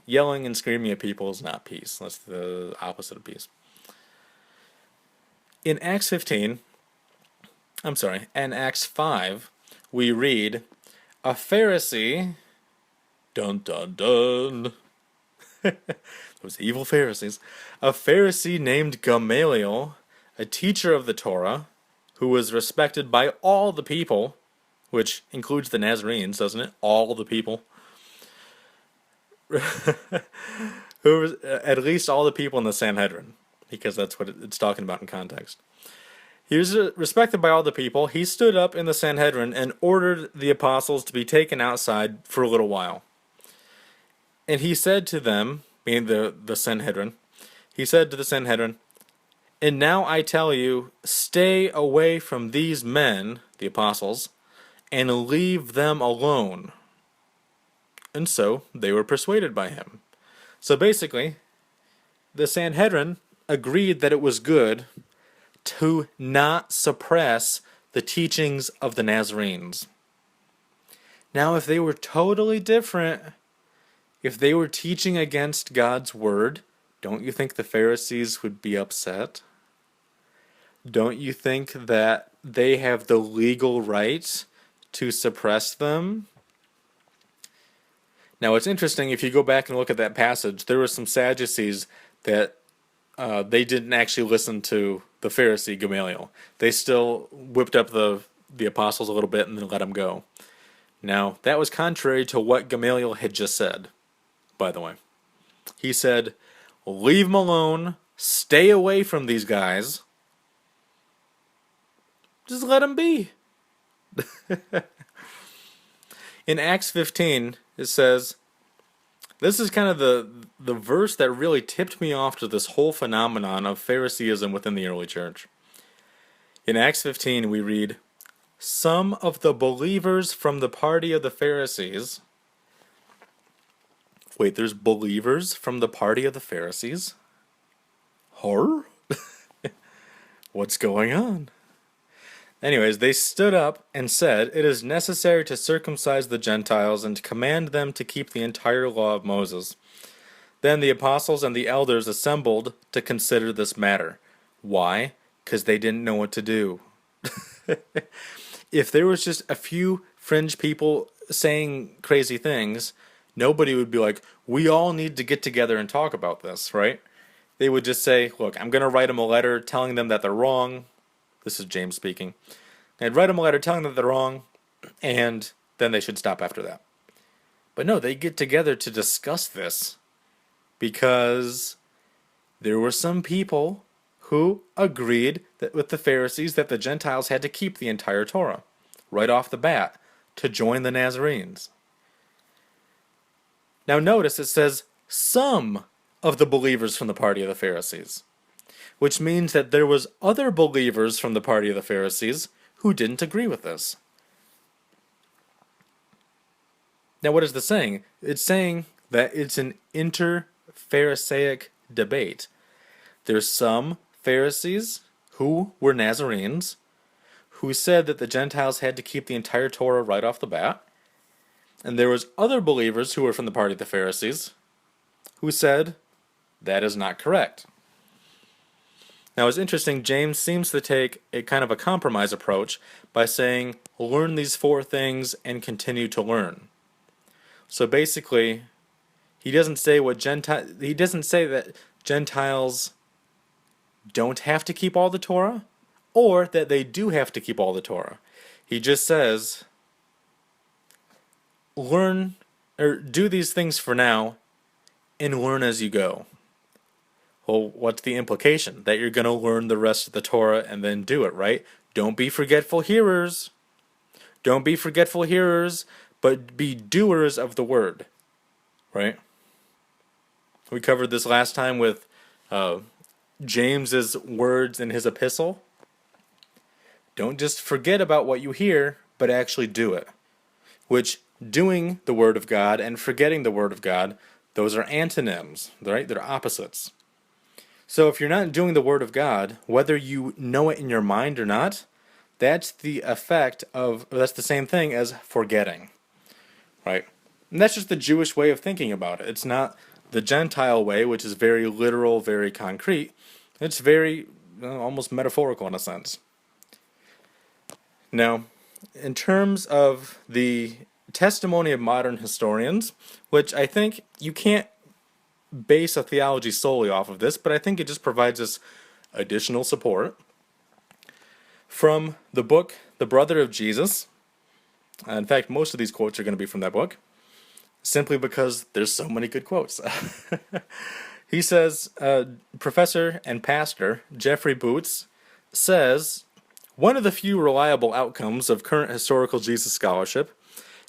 A: Yelling and screaming at people is not peace. That's the opposite of peace. In Acts 15, in Acts 5, we read, a Pharisee, dun dun dun, those evil Pharisees, a Pharisee named Gamaliel, a teacher of the Torah, who was respected by all the people, which includes the Nazarenes, doesn't it? All the people. Who was, at least all the people in the Sanhedrin, because that's what it's talking about in context. He was respected by all the people. He stood up in the Sanhedrin and ordered the apostles to be taken outside for a little while. And he said to them, being the Sanhedrin, he said to the Sanhedrin, and now I tell you, stay away from these men, the apostles, and leave them alone. And so they were persuaded by him. So basically, the Sanhedrin agreed that it was good to not suppress the teachings of the Nazarenes. Now, if they were totally different, if they were teaching against God's word, don't you think the Pharisees would be upset? Don't you think that they have the legal right to suppress them? Now, it's interesting, if you go back and look at that passage, there were some Sadducees that they didn't actually listen to the Pharisee Gamaliel. They still whipped up the apostles a little bit and then let them go. Now, that was contrary to what Gamaliel had just said, by the way. He said, leave them alone, stay away from these guys, just let them be. In Acts 15, it says, this is kind of the verse that really tipped me off to this whole phenomenon of Pharisaism within the early church. In Acts 15, we read, some of the believers from the party of the Pharisees. Wait, there's believers from the party of the Pharisees? Horror? What's going on? Anyways, they stood up and said, it is necessary to circumcise the Gentiles and to command them to keep the entire law of Moses. Then the apostles and the elders assembled to consider this matter. Why? Because they didn't know what to do. If there was just a few fringe people saying crazy things, nobody would be like, we all need to get together and talk about this, right? They would just say, look, I'm going to write them a letter telling them that they're wrong. This is James speaking. I'd write them a letter telling them that they're wrong, and then they should stop after that. But no, they get together to discuss this because there were some people who agreed that with the Pharisees that the Gentiles had to keep the entire Torah right off the bat to join the Nazarenes. Now notice it says some of the believers from the party of the Pharisees, which means that there was other believers from the party of the Pharisees who didn't agree with this. Now what is this saying? It's saying that it's an inter-Pharisaic debate. There's some Pharisees who were Nazarenes who said that the Gentiles had to keep the entire Torah right off the bat. And there was other believers who were from the party of the Pharisees who said that is not correct. Now it's interesting, James seems to take a kind of a compromise approach by saying, learn these four things and continue to learn. So basically, he doesn't say that Gentiles don't have to keep all the Torah, or that they do have to keep all the Torah. He just says, learn, or do these things for now, and learn as you go. Well, what's the implication? That you're going to learn the rest of the Torah and then do it, right? Don't be forgetful hearers. Don't be forgetful hearers, but be doers of the word, right? We covered this last time with James's words in his epistle. Don't just forget about what you hear, but actually do it. Which, doing the word of God and forgetting the word of God, those are antonyms, right? They're opposites. So if you're not doing the word of God, whether you know it in your mind or not, that's the effect of, or that's the same thing as forgetting, right? And that's just the Jewish way of thinking about it. It's not the Gentile way, which is very literal, very concrete. It's very almost metaphorical in a sense. Now, in terms of the testimony of modern historians, which I think you can't base a theology solely off of this, but I think it just provides us additional support. From the book, The Brother of Jesus, in fact, most of these quotes are going to be from that book, simply because there's so many good quotes. He says, Professor and pastor Jeffrey Boots says, one of the few reliable outcomes of current historical Jesus scholarship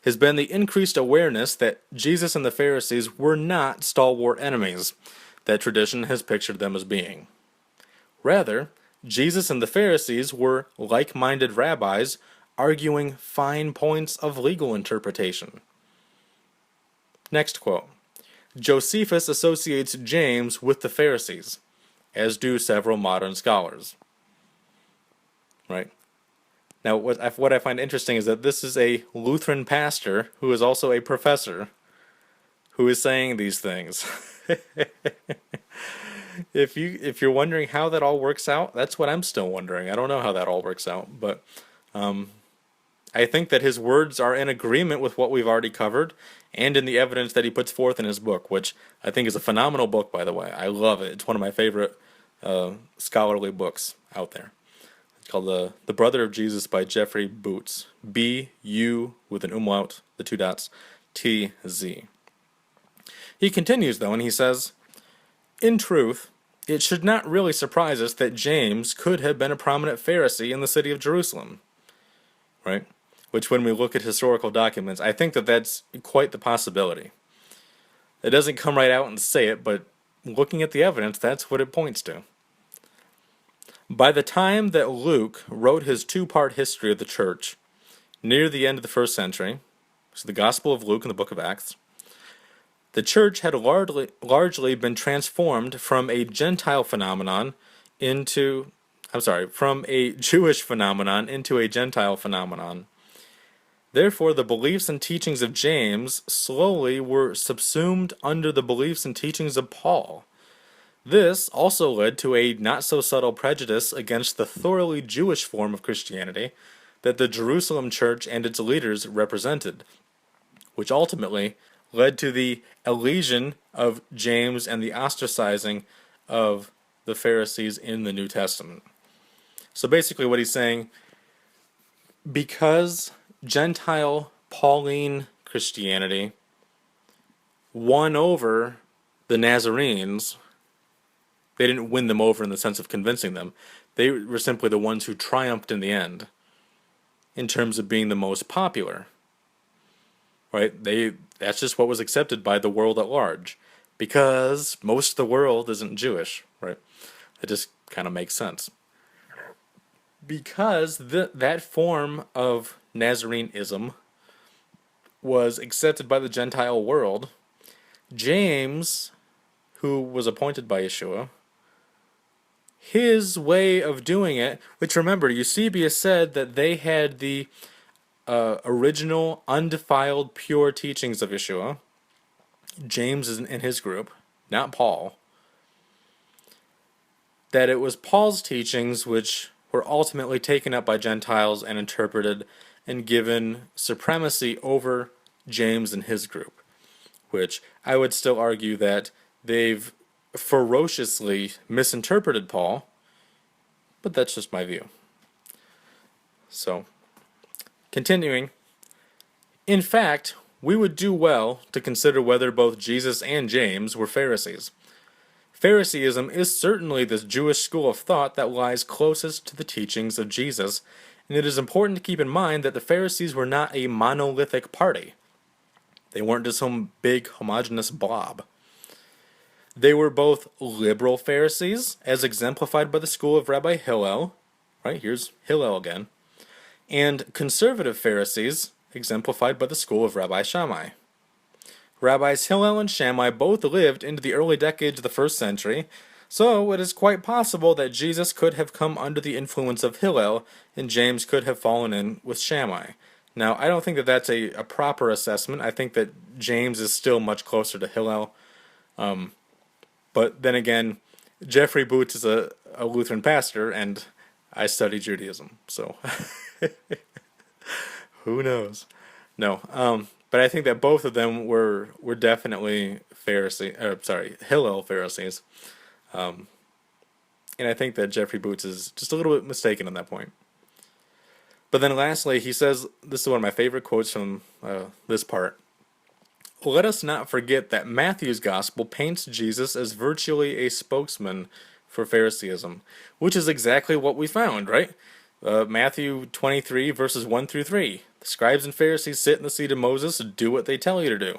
A: has been the increased awareness that Jesus and the Pharisees were not stalwart enemies that tradition has pictured them as being. Rather, Jesus and the Pharisees were like-minded rabbis arguing fine points of legal interpretation. Next quote. Josephus associates James with the Pharisees, as do several modern scholars. Right? Now, what I find interesting is that this is a Lutheran pastor who is also a professor who is saying these things. If you're wondering how that all works out, that's what I'm still wondering. I don't know how that all works out, but I think that his words are in agreement with what we've already covered and in the evidence that he puts forth in his book, which I think is a phenomenal book, by the way. I love it. It's one of my favorite scholarly books out there. It's called The Brother of Jesus by Jeffrey Boots. B-U with an umlaut, the 2 dots, T-Z. He continues, though, and he says, in truth, it should not really surprise us that James could have been a prominent Pharisee in the city of Jerusalem. Right? Which, when we look at historical documents, I think that that's quite the possibility. It doesn't come right out and say it, but looking at the evidence, that's what it points to. By the time that Luke wrote his 2-part history of the church, near the end of the 1st century, so the Gospel of Luke and the book of Acts, the church had largely been transformed from a Gentile phenomenon from a Jewish phenomenon into a Gentile phenomenon. Therefore, the beliefs and teachings of James slowly were subsumed under the beliefs and teachings of Paul. This also led to a not-so-subtle prejudice against the thoroughly Jewish form of Christianity that the Jerusalem church and its leaders represented, which ultimately led to the elision of James and the ostracizing of the Pharisees in the New Testament. So basically what he's saying, because Gentile Pauline Christianity won over the Nazarenes, they didn't win them over in the sense of convincing them. They were simply the ones who triumphed in the end in terms of being the most popular. Right? That's just what was accepted by the world at large, because most of the world isn't Jewish, right? It just kind of makes sense. Because that form of Nazarenism was accepted by the Gentile world, James, who was appointed by Yeshua, his way of doing it, which remember, Eusebius said that they had the original, undefiled, pure teachings of Yeshua. James is in his group, not Paul. That it was Paul's teachings which were ultimately taken up by Gentiles and interpreted and given supremacy over James and his group, which I would still argue that they've ferociously misinterpreted Paul, but that's just my view. So, continuing, in fact, we would do well to consider whether both Jesus and James were Pharisees. Pharisaism is certainly the Jewish school of thought that lies closest to the teachings of Jesus, and it is important to keep in mind that the Pharisees were not a monolithic party. They weren't just some big homogeneous blob. They were both liberal Pharisees, as exemplified by the school of Rabbi Hillel, right, here's Hillel again, and conservative Pharisees, exemplified by the school of Rabbi Shammai. Rabbis Hillel and Shammai both lived into the early decades of the 1st century, So it is quite possible that Jesus could have come under the influence of Hillel, and James could have fallen in with Shammai. Now, I don't think that that's a proper assessment. I think that James is still much closer to Hillel. But then again, Jeffrey Boots is a Lutheran pastor, and I study Judaism, so who knows? No, but I think that both of them were definitely Hillel Pharisees, and I think that Jeffrey Boots is just a little bit mistaken on that point. But then lastly, he says, this is one of my favorite quotes from this part. Let us not forget that Matthew's gospel paints Jesus as virtually a spokesman for Pharisaism, which is exactly what we found, right? Matthew 23, verses 1 through 3. The scribes and Pharisees sit in the seat of Moses and do what they tell you to do.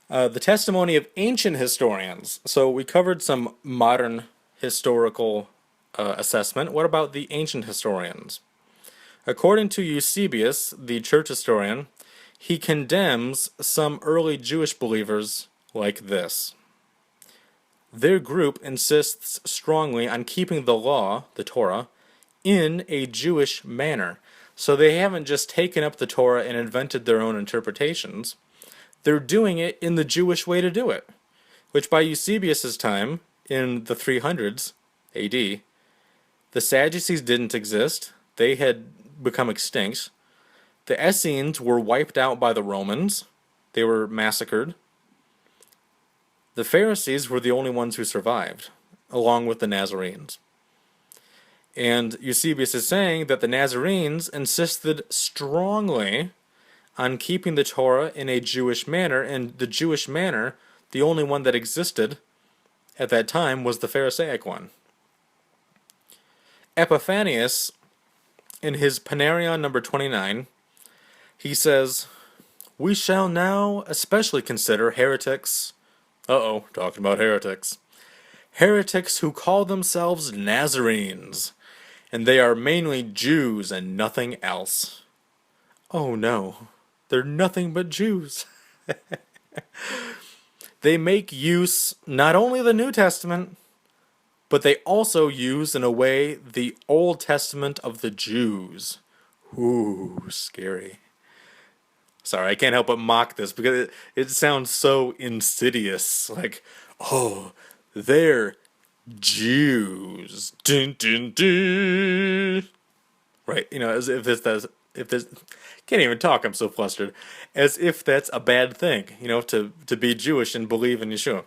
A: The testimony of ancient historians. So we covered some modern historical assessment. What about the ancient historians? According to Eusebius, the church historian, he condemns some early Jewish believers like this. Their group insists strongly on keeping the law, the Torah, in a Jewish manner. So they haven't just taken up the Torah and invented their own interpretations. They're doing it in the Jewish way to do it, which by Eusebius' time, in the 300s AD, the Sadducees didn't exist. They had become extinct. The Essenes were wiped out by the Romans. They were massacred. The Pharisees were the only ones who survived, along with the Nazarenes. And Eusebius is saying that the Nazarenes insisted strongly on keeping the Torah in a Jewish manner, and the Jewish manner, the only one that existed at that time, was the Pharisaic one. Epiphanius, in his Panarion number 29, he says, we shall now especially consider heretics. Talking about heretics. Heretics who call themselves Nazarenes, and they are mainly Jews and nothing else. Oh no, they're nothing but Jews. They make use not only of the New Testament, but they also use in a way the Old Testament of the Jews. Ooh, scary. Sorry, I can't help but mock this because it sounds so insidious. Like, oh, they're Jews. Dun, dun, dun. Right? You know, as if this can't even talk, I'm so flustered. As if that's a bad thing, you know, to be Jewish and believe in Yeshua.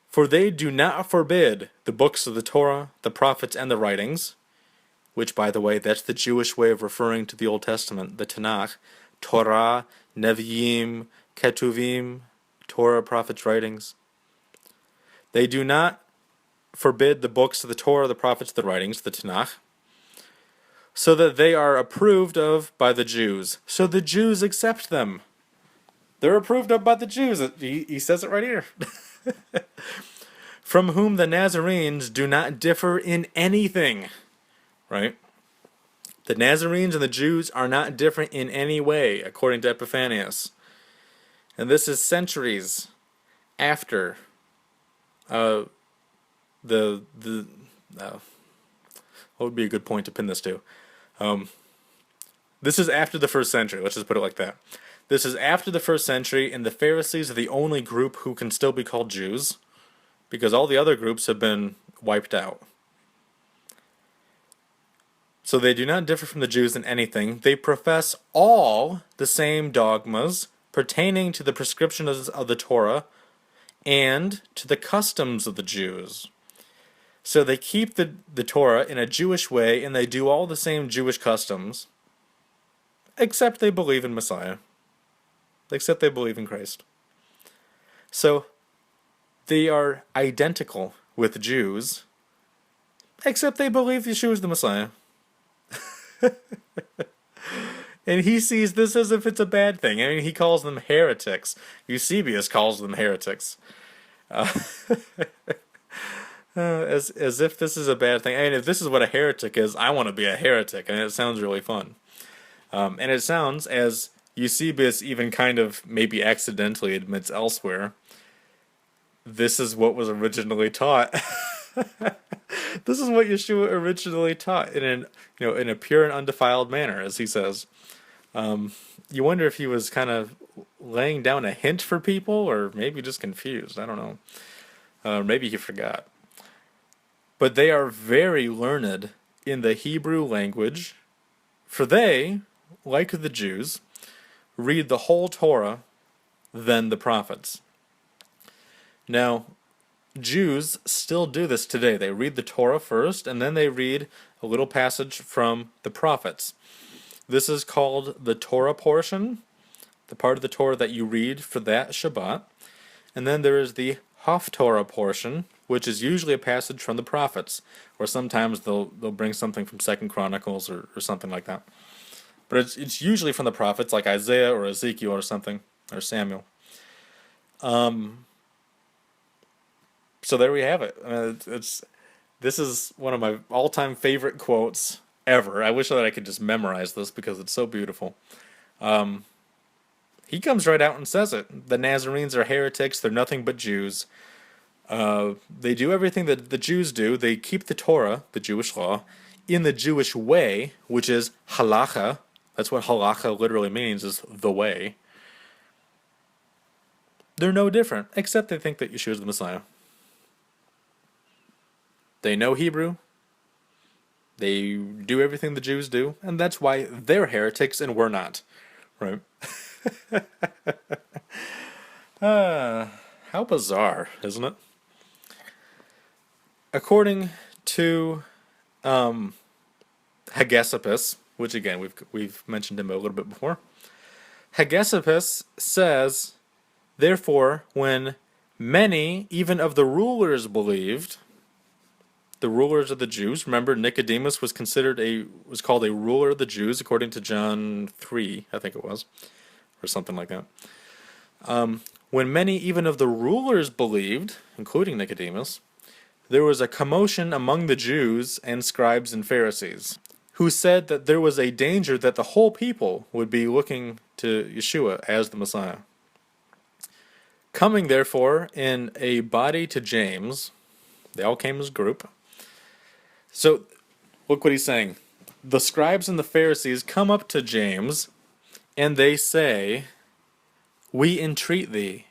A: For they do not forbid the books of the Torah, the prophets, and the writings, which, by the way, that's the Jewish way of referring to the Old Testament, the Tanakh. Torah, Nevi'im, Ketuvim, Torah, prophets, writings. They do not forbid the books of the Torah, the prophets, the writings, the Tanakh, so that they are approved of by the Jews. So the Jews accept them. They're approved of by the Jews. He says it right here. From whom the Nazarenes do not differ in anything. Right? The Nazarenes and the Jews are not different in any way, according to Epiphanius. And this is centuries after what would be a good point to pin this to? This is after the first century, let's just put it like that. This is after the first century, and the Pharisees are the only group who can still be called Jews, because all the other groups have been wiped out. So they do not differ from the Jews in anything. They profess all the same dogmas pertaining to the prescriptions of the Torah and to the customs of the Jews. So they keep the Torah in a Jewish way, and they do all the same Jewish customs, except they believe in Messiah. Except they believe in Christ. So they are identical with Jews, except they believe Yeshua is the Messiah. And he sees this as if it's a bad thing. I mean, he calls them heretics. Eusebius calls them heretics. As if this is a bad thing. I mean, if this is what a heretic is, I want to be a heretic. And it sounds really fun. And it sounds, as Eusebius even kind of maybe accidentally admits elsewhere, this is what was originally taught. This is what Yeshua originally taught in a pure and undefiled manner, as he says. You wonder if he was kind of laying down a hint for people, or maybe just confused. I don't know. Maybe he forgot. But they are very learned in the Hebrew language, for they, like the Jews, read the whole Torah, then the prophets. Now, Jews still do this today. They read the Torah first, and then they read a little passage from the prophets. This is called the Torah portion, the part of the Torah that you read for that Shabbat. And then there is the Haftorah portion, which is usually a passage from the prophets, or sometimes they'll bring something from 2 Chronicles or something like that. But it's usually from the prophets, like Isaiah or Ezekiel or something, or Samuel. So there we have it. This is one of my all-time favorite quotes ever. I wish that I could just memorize this because it's so beautiful. He comes right out and says it. The Nazarenes are heretics. They're nothing but Jews. They do everything that the Jews do. They keep the Torah, the Jewish law, in the Jewish way, which is halacha. That's what halacha literally means, is the way. They're no different, except they think that Yeshua is the Messiah. They know Hebrew. They do everything the Jews do, and that's why they're heretics and we're not. Right? How bizarre, isn't it? According to Hegesippus, which again we've mentioned him a little bit before, Hegesippus says, therefore, when many, even of the rulers, believed, the rulers of the Jews, remember Nicodemus was called a ruler of the Jews according to John 3, I think it was, or something like that. When many even of the rulers believed, including Nicodemus, there was a commotion among the Jews and scribes and Pharisees, who said that there was a danger that the whole people would be looking to Yeshua as the Messiah. Coming, therefore, in a body to James, they all came as a group. So, look what he's saying. The scribes and the Pharisees come up to James, and they say, we entreat thee,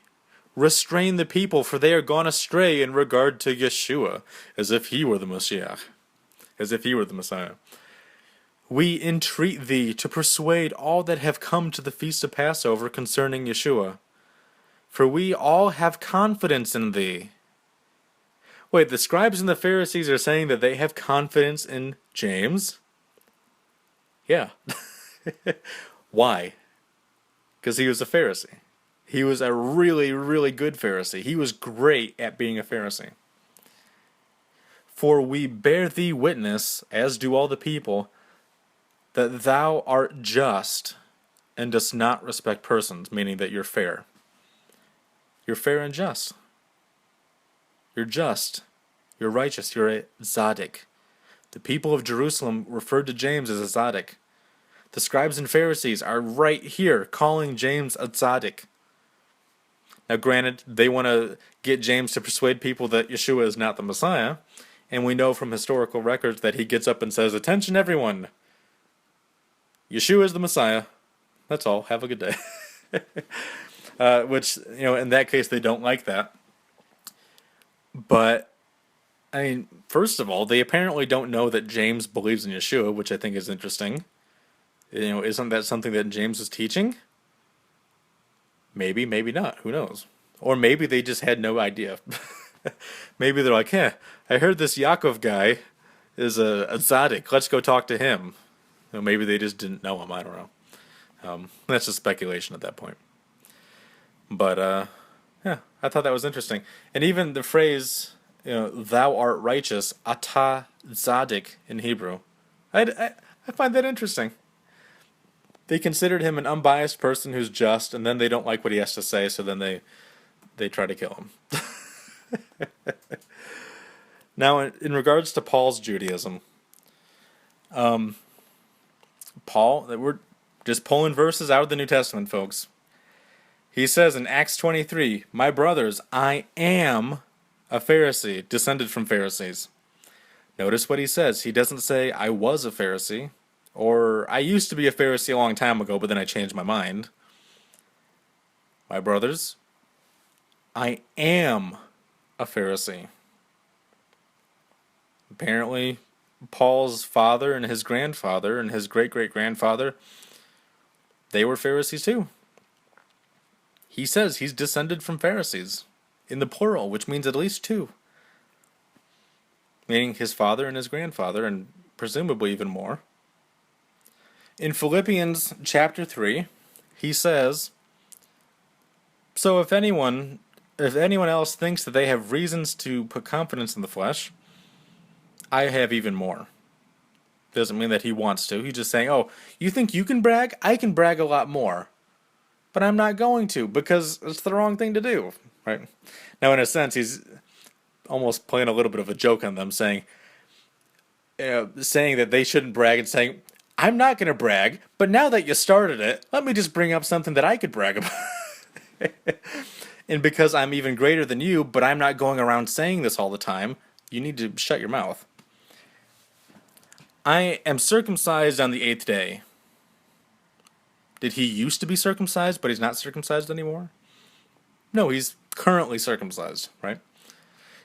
A: restrain the people, for they are gone astray in regard to Yeshua, as if he were the Messiah, as if he were the Messiah. We entreat thee to persuade all that have come to the feast of Passover concerning Yeshua, for we all have confidence in thee. Wait, the scribes and the Pharisees are saying that they have confidence in James? Yeah. Why? Because he was a Pharisee. He was a really, really good Pharisee. He was great at being a Pharisee. For we bear thee witness, as do all the people, that thou art just and dost not respect persons, meaning that you're fair. You're fair and just. You're just. You're righteous. You're a Tzaddik. The people of Jerusalem referred to James as a Tzaddik. The scribes and Pharisees are right here calling James a Tzaddik. Now granted, they want to get James to persuade people that Yeshua is not the Messiah, and we know from historical records that he gets up and says, attention everyone, Yeshua is the Messiah. That's all. Have a good day. Which, in that case, they don't like that. But, first of all, they apparently don't know that James believes in Yeshua, which I think is interesting. Isn't that something that James is teaching? Maybe, maybe not. Who knows? Or maybe they just had no idea. Maybe they're like, I heard this Yaakov guy is a tzaddik. Let's go talk to him. Maybe they just didn't know him. I don't know. That's just speculation at that point. But, I thought that was interesting. And even the phrase, thou art righteous, ata tzaddik in Hebrew. I find that interesting. They considered him an unbiased person who's just, and then they don't like what he has to say, so then they try to kill him. Now, in regards to Paul's Judaism, Paul, we're just pulling verses out of the New Testament, folks. He says in Acts 23, "My brothers, I am a Pharisee, descended from Pharisees." Notice what he says. He doesn't say, "I was a Pharisee," or "I used to be a Pharisee a long time ago, but then I changed my mind." My brothers, I am a Pharisee. Apparently, Paul's father and his grandfather and his great-great-grandfather, they were Pharisees too. He says he's descended from Pharisees, in the plural, which means at least two. Meaning his father and his grandfather, and presumably even more. In Philippians chapter 3, he says, "So if anyone else thinks that they have reasons to put confidence in the flesh, I have even more." Doesn't mean that he wants to. He's just saying, "Oh, you think you can brag? I can brag a lot more. But I'm not going to, because it's the wrong thing to do." Right? Now, in a sense, he's almost playing a little bit of a joke on them, saying that they shouldn't brag, and saying, "I'm not going to brag, but now that you started it, let me just bring up something that I could brag about." And because I'm even greater than you, but I'm not going around saying this all the time, you need to shut your mouth. I am circumcised on the 8th day. Did he used to be circumcised, but he's not circumcised anymore? No, he's currently circumcised, right?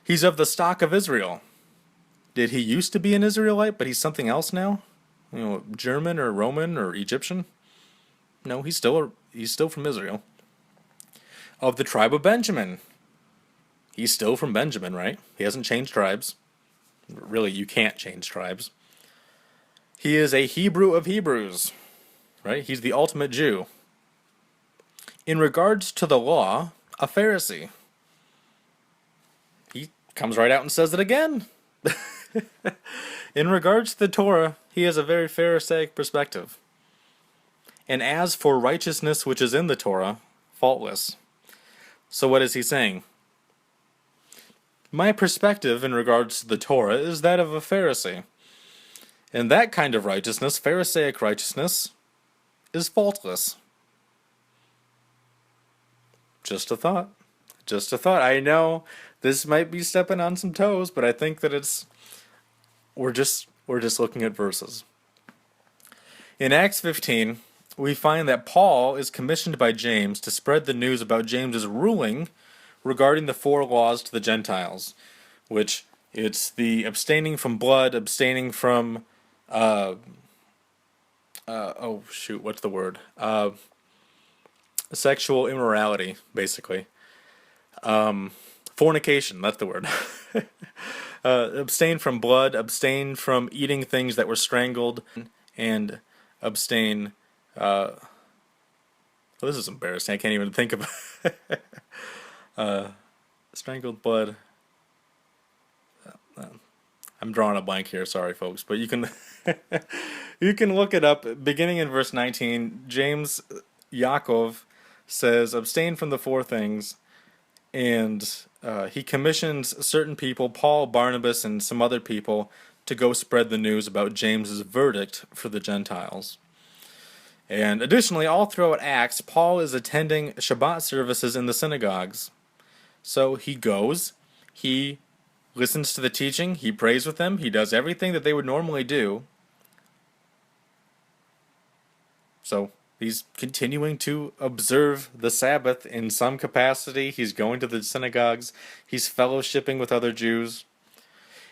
A: He's of the stock of Israel. Did he used to be an Israelite, but he's something else now? German or Roman or Egyptian? No, he's still from Israel. Of the tribe of Benjamin. He's still from Benjamin, right? He hasn't changed tribes. Really, you can't change tribes. He is a Hebrew of Hebrews, right? He's the ultimate Jew. In regards to the law, a Pharisee. He comes right out and says it again. In regards to the Torah, he has a very Pharisaic perspective. And as for righteousness which is in the Torah, faultless. So what is he saying? My perspective in regards to the Torah is that of a Pharisee. And that kind of righteousness, Pharisaic righteousness, is faultless. Just a thought. Just a thought. I know this might be stepping on some toes, but I think that we're just looking at verses. In Acts 15, we find that Paul is commissioned by James to spread the news about James's ruling regarding the 4 laws to the Gentiles, which it's the abstaining from blood, abstaining from what's the word? Sexual immorality, basically. Fornication, that's the word. Abstain from blood, abstain from eating things that were strangled, and abstain. This is embarrassing. I can't even think of strangled blood. I'm drawing a blank here. Sorry, folks, but you can you can look it up. Beginning in verse 19, James Yaakov says, "Abstain from the 4 things," and he commissions certain people, Paul, Barnabas, and some other people, to go spread the news about James's verdict for the Gentiles. And additionally, all throughout Acts, Paul is attending Shabbat services in the synagogues. So he goes, he listens to the teaching, he prays with them, he does everything that they would normally do. So he's continuing to observe the Sabbath in some capacity. He's going to the synagogues. He's fellowshipping with other Jews.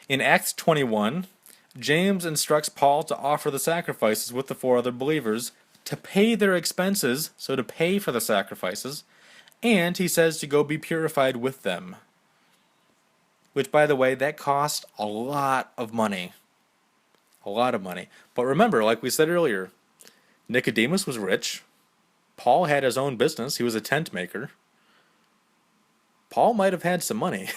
A: In Acts 21, James instructs Paul to offer the sacrifices with the 4 other believers, to pay their expenses, so to pay for the sacrifices, and he says to go be purified with them. Which, by the way, that cost a lot of money. A lot of money. But remember, like we said earlier, Nicodemus was rich. Paul had his own business. He was a tent maker. Paul might have had some money.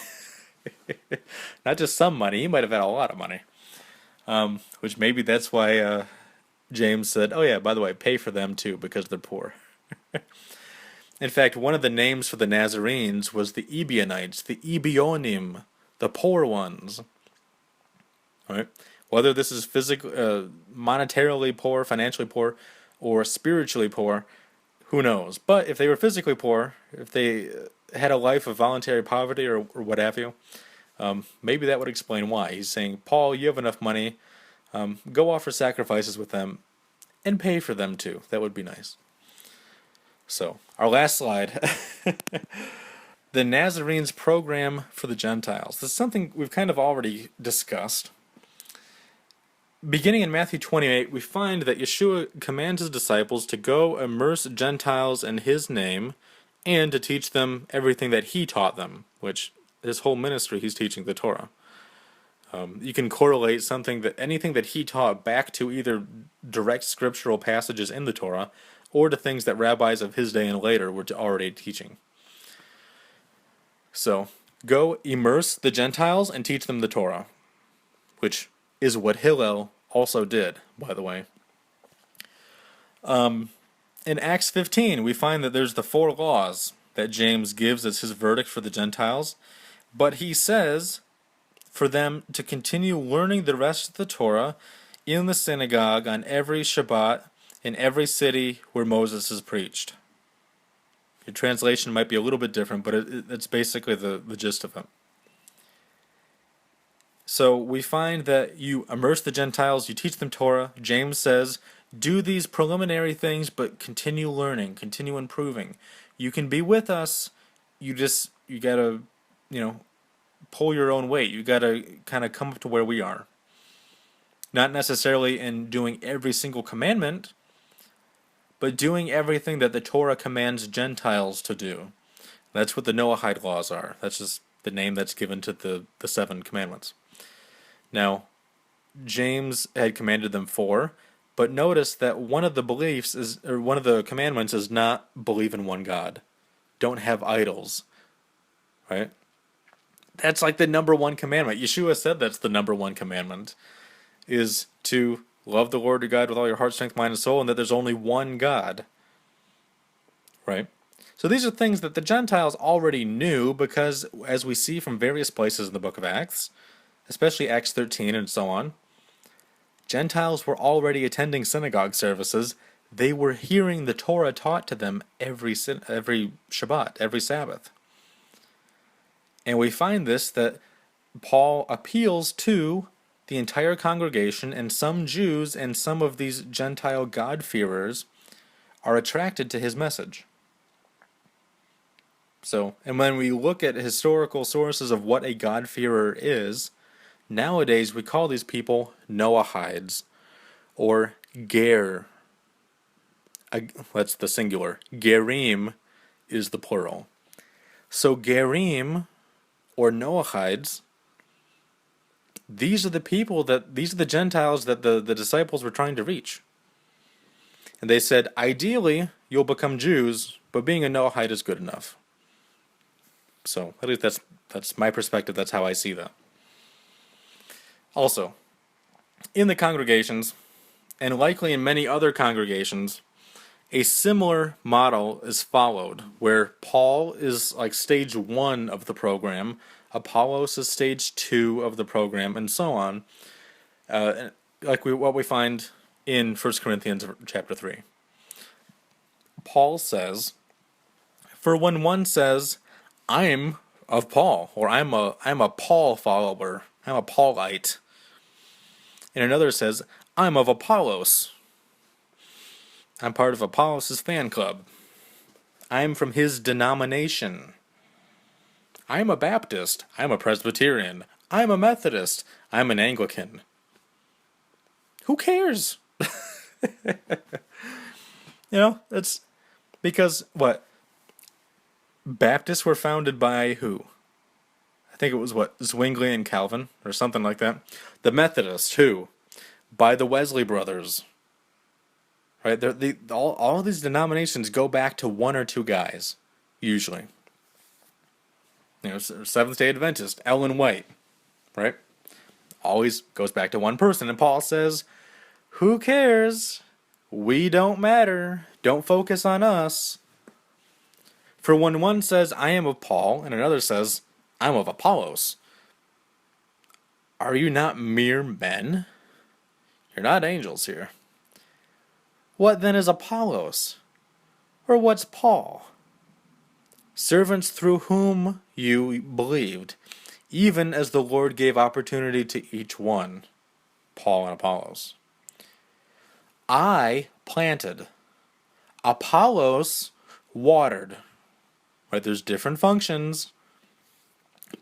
A: Not just some money. He might have had a lot of money. Which maybe that's why James said, "Oh yeah, by the way, pay for them too, because they're poor." In fact, one of the names for the Nazarenes was the Ebionites, the Ebionim, the poor ones. All right? Whether this is monetarily poor, financially poor, or spiritually poor, Who knows? But if they were physically poor, if they had a life of voluntary poverty or what have you, maybe that would explain why. He's saying, Paul, you have enough money. Go offer sacrifices with them and pay for them too. That would be nice. So, our last slide. The Nazarenes program for the Gentiles. This is something we've kind of already discussed. Beginning in Matthew 28, we find that Yeshua commands his disciples to go immerse Gentiles in his name and to teach them everything that he taught them, which his whole ministry he's teaching the Torah. You can correlate anything that he taught back to either direct scriptural passages in the Torah or to things that rabbis of his day and later were already teaching. So, go immerse the Gentiles and teach them the Torah, which is what Hillel also did, by the way. In Acts 15, we find that there's the 4 laws that James gives as his verdict for the Gentiles, but he says for them to continue learning the rest of the Torah in the synagogue on every Shabbat in every city where Moses is preached. Your translation might be a little bit different, but it's basically the gist of it. So we find that you immerse the Gentiles, you teach them Torah. James says, do these preliminary things, but continue learning, continue improving. You can be with us, you gotta, pull your own weight. You gotta kind of come up to where we are. Not necessarily in doing every single commandment, but doing everything that the Torah commands Gentiles to do. That's what the Noahide laws are. That's just the name that's given to the 7 commandments. Now, James had commanded them 4, but notice that one of the commandments is not believe in one God. Don't have idols. Right? That's like the number 1 commandment. Yeshua said that's the number 1 commandment, is to love the Lord your God with all your heart, strength, mind, and soul, and that there's only one God. Right? So these are things that the Gentiles already knew because, as we see from various places in the book of Acts, especially Acts 13 and so on, Gentiles were already attending synagogue services. They were hearing the Torah taught to them every Shabbat, every Sabbath. And we find that Paul appeals to the entire congregation, and some Jews and some of these Gentile God-fearers are attracted to his message. So, and when we look at historical sources of what a God-fearer is, nowadays we call these people Noahides, or Ger. That's the singular. Gerim is the plural. So Gerim, or Noahides, these are the Gentiles that the disciples were trying to reach. And they said, ideally, you'll become Jews, but being a Noahide is good enough. So, at least that's my perspective, that's how I see that. Also, in the congregations, and likely in many other congregations, a similar model is followed, where Paul is like stage 1 of the program, Apollos is stage 2 of the program, and so on. What we find in 1 Corinthians chapter 3. Paul says, for when one says, I'm of Paul, or I'm a Paul follower, I'm a Paulite, and another says, I'm of Apollos, I'm part of Apollos' fan club, I'm from his denomination, I'm a Baptist, I'm a Presbyterian, I'm a Methodist, I'm an Anglican. Who cares? That's because, what? Baptists were founded by who? I think it was, Zwingli and Calvin, or something like that. The Methodists, who? By the Wesley brothers. Right? All these denominations go back to 1 or 2 guys, usually. Seventh-day Adventist, Ellen White, right? Always goes back to one person. And Paul says, who cares? We don't matter. Don't focus on us. For when one says, I am of Paul, and another says, I'm of Apollos, are you not mere men? You're not angels here. What then is Apollos? Or what's Paul? Servants through whom you believed, even as the Lord gave opportunity to each one. Paul and Apollos. I planted. Apollos watered. Right? There's different functions.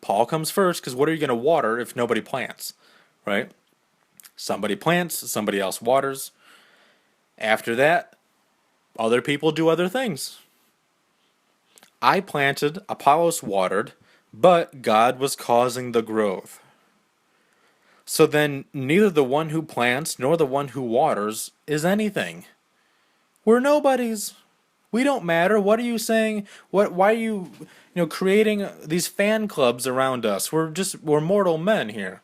A: Paul comes first because what are you going to water if nobody plants? Right? Somebody plants, somebody else waters. After that, other people do other things. I planted, Apollos watered, but God was causing the growth. So then neither the one who plants nor the one who waters is anything. We're nobodies. We don't matter. What are you saying? Why are you creating these fan clubs around us? We're mortal men here.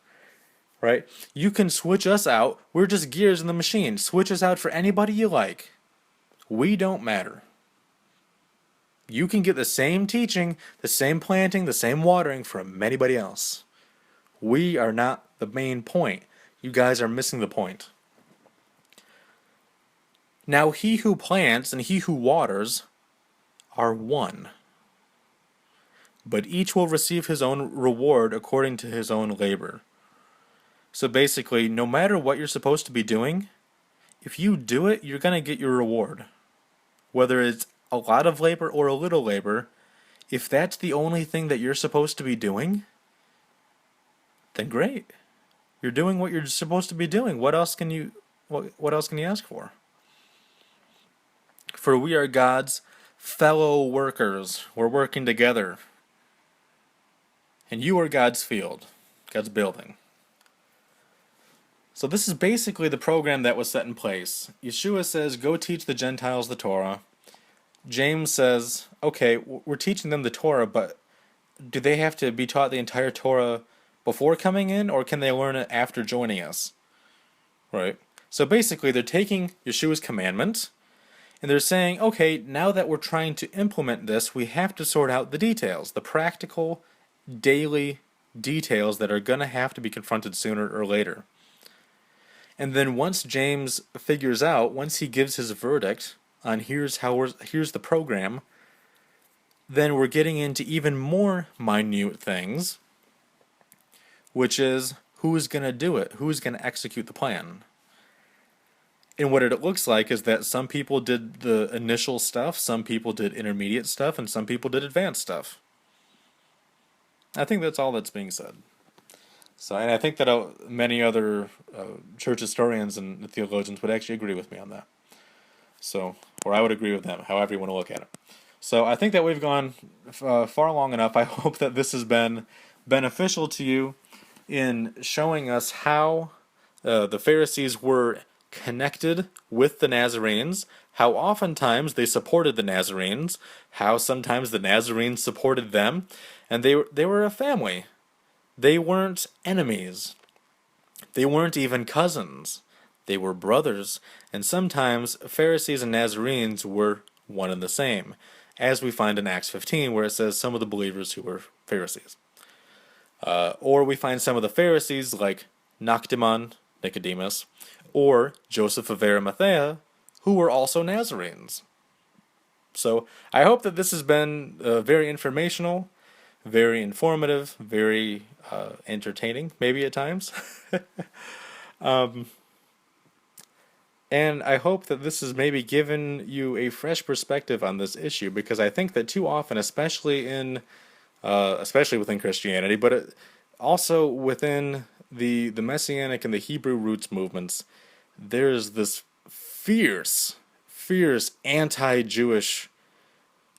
A: Right? You can switch us out. We're just gears in the machine. Switch us out for anybody you like. We don't matter. You can get the same teaching, the same planting, the same watering from anybody else. We are not the main point. You guys are missing the point. Now he who plants and he who waters are one. But each will receive his own reward according to his own labor. So basically, no matter what you're supposed to be doing, if you do it, you're going to get your reward. Whether it's a lot of labor or a little labor, if that's the only thing that you're supposed to be doing, then great. You're doing what you're supposed to be doing. What else can you ask for? For we are God's fellow workers. We're working together. And you are God's field, God's building. So this is basically the program that was set in place. Yeshua says, go teach the Gentiles the Torah. James says, okay, we're teaching them the Torah, but do they have to be taught the entire Torah before coming in, or can they learn it after joining us? Right? So basically, they're taking Yeshua's commandment, and they're saying, okay, now that we're trying to implement this, we have to sort out the details, the practical, daily details that are going to have to be confronted sooner or later. And then once James figures out, once he gives his verdict on here's the program, then we're getting into even more minute things, which is who's going to do it, who's going to execute the plan. And what it looks like is that some people did the initial stuff, some people did intermediate stuff, and some people did advanced stuff. I think that's all that's being said. So, and I think that many other church historians and theologians would actually agree with me on that. So, or I would agree with them, however you want to look at it. So, I think that we've gone far long enough. I hope that this has been beneficial to you in showing us how the Pharisees were connected with the Nazarenes, how oftentimes they supported the Nazarenes, how sometimes the Nazarenes supported them, and they were a family. They weren't enemies. They weren't even cousins. They were brothers, and sometimes Pharisees and Nazarenes were one and the same, as we find in Acts 15, where it says some of the believers who were Pharisees. Or we find some of the Pharisees like Nicodemus, or Joseph of Arimathea, who were also Nazarenes. So I hope that this has been very informational, very informative, very entertaining, maybe at times. And I hope that this has maybe given you a fresh perspective on this issue, because I think that too often, especially within Christianity, but also within the Messianic and the Hebrew roots movements, there's this fierce anti-Jewish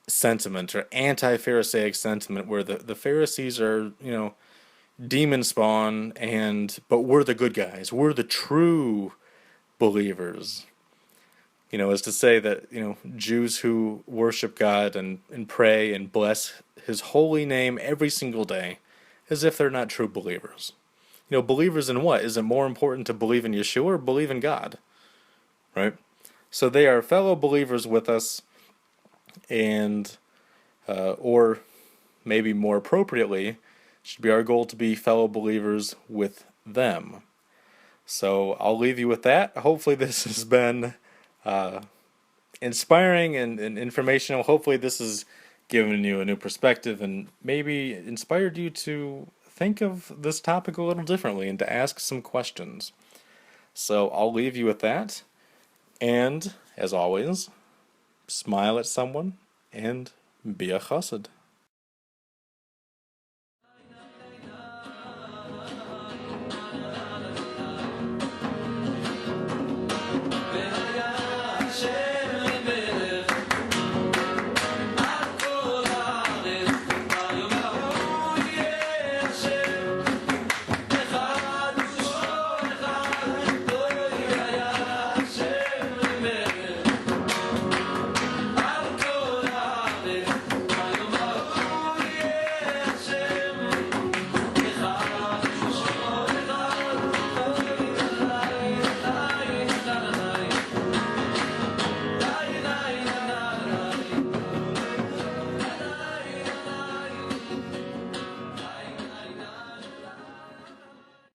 A: sentiment or anti-Pharisaic sentiment where the Pharisees are, demon spawn, but we're the good guys. We're the true believers. Is to say that, Jews who worship God and pray and bless his holy name every single day as if they're not true believers. Believers in what? Is it more important to believe in Yeshua or believe in God? Right? So they are fellow believers with us, and or maybe more appropriately, should be our goal to be fellow believers with them. So I'll leave you with that. Hopefully this has been inspiring and informational. Hopefully this has given you a new perspective and maybe inspired you to think of this topic a little differently and to ask some questions. So I'll leave you with that. And, as always, smile at someone and be a chassid.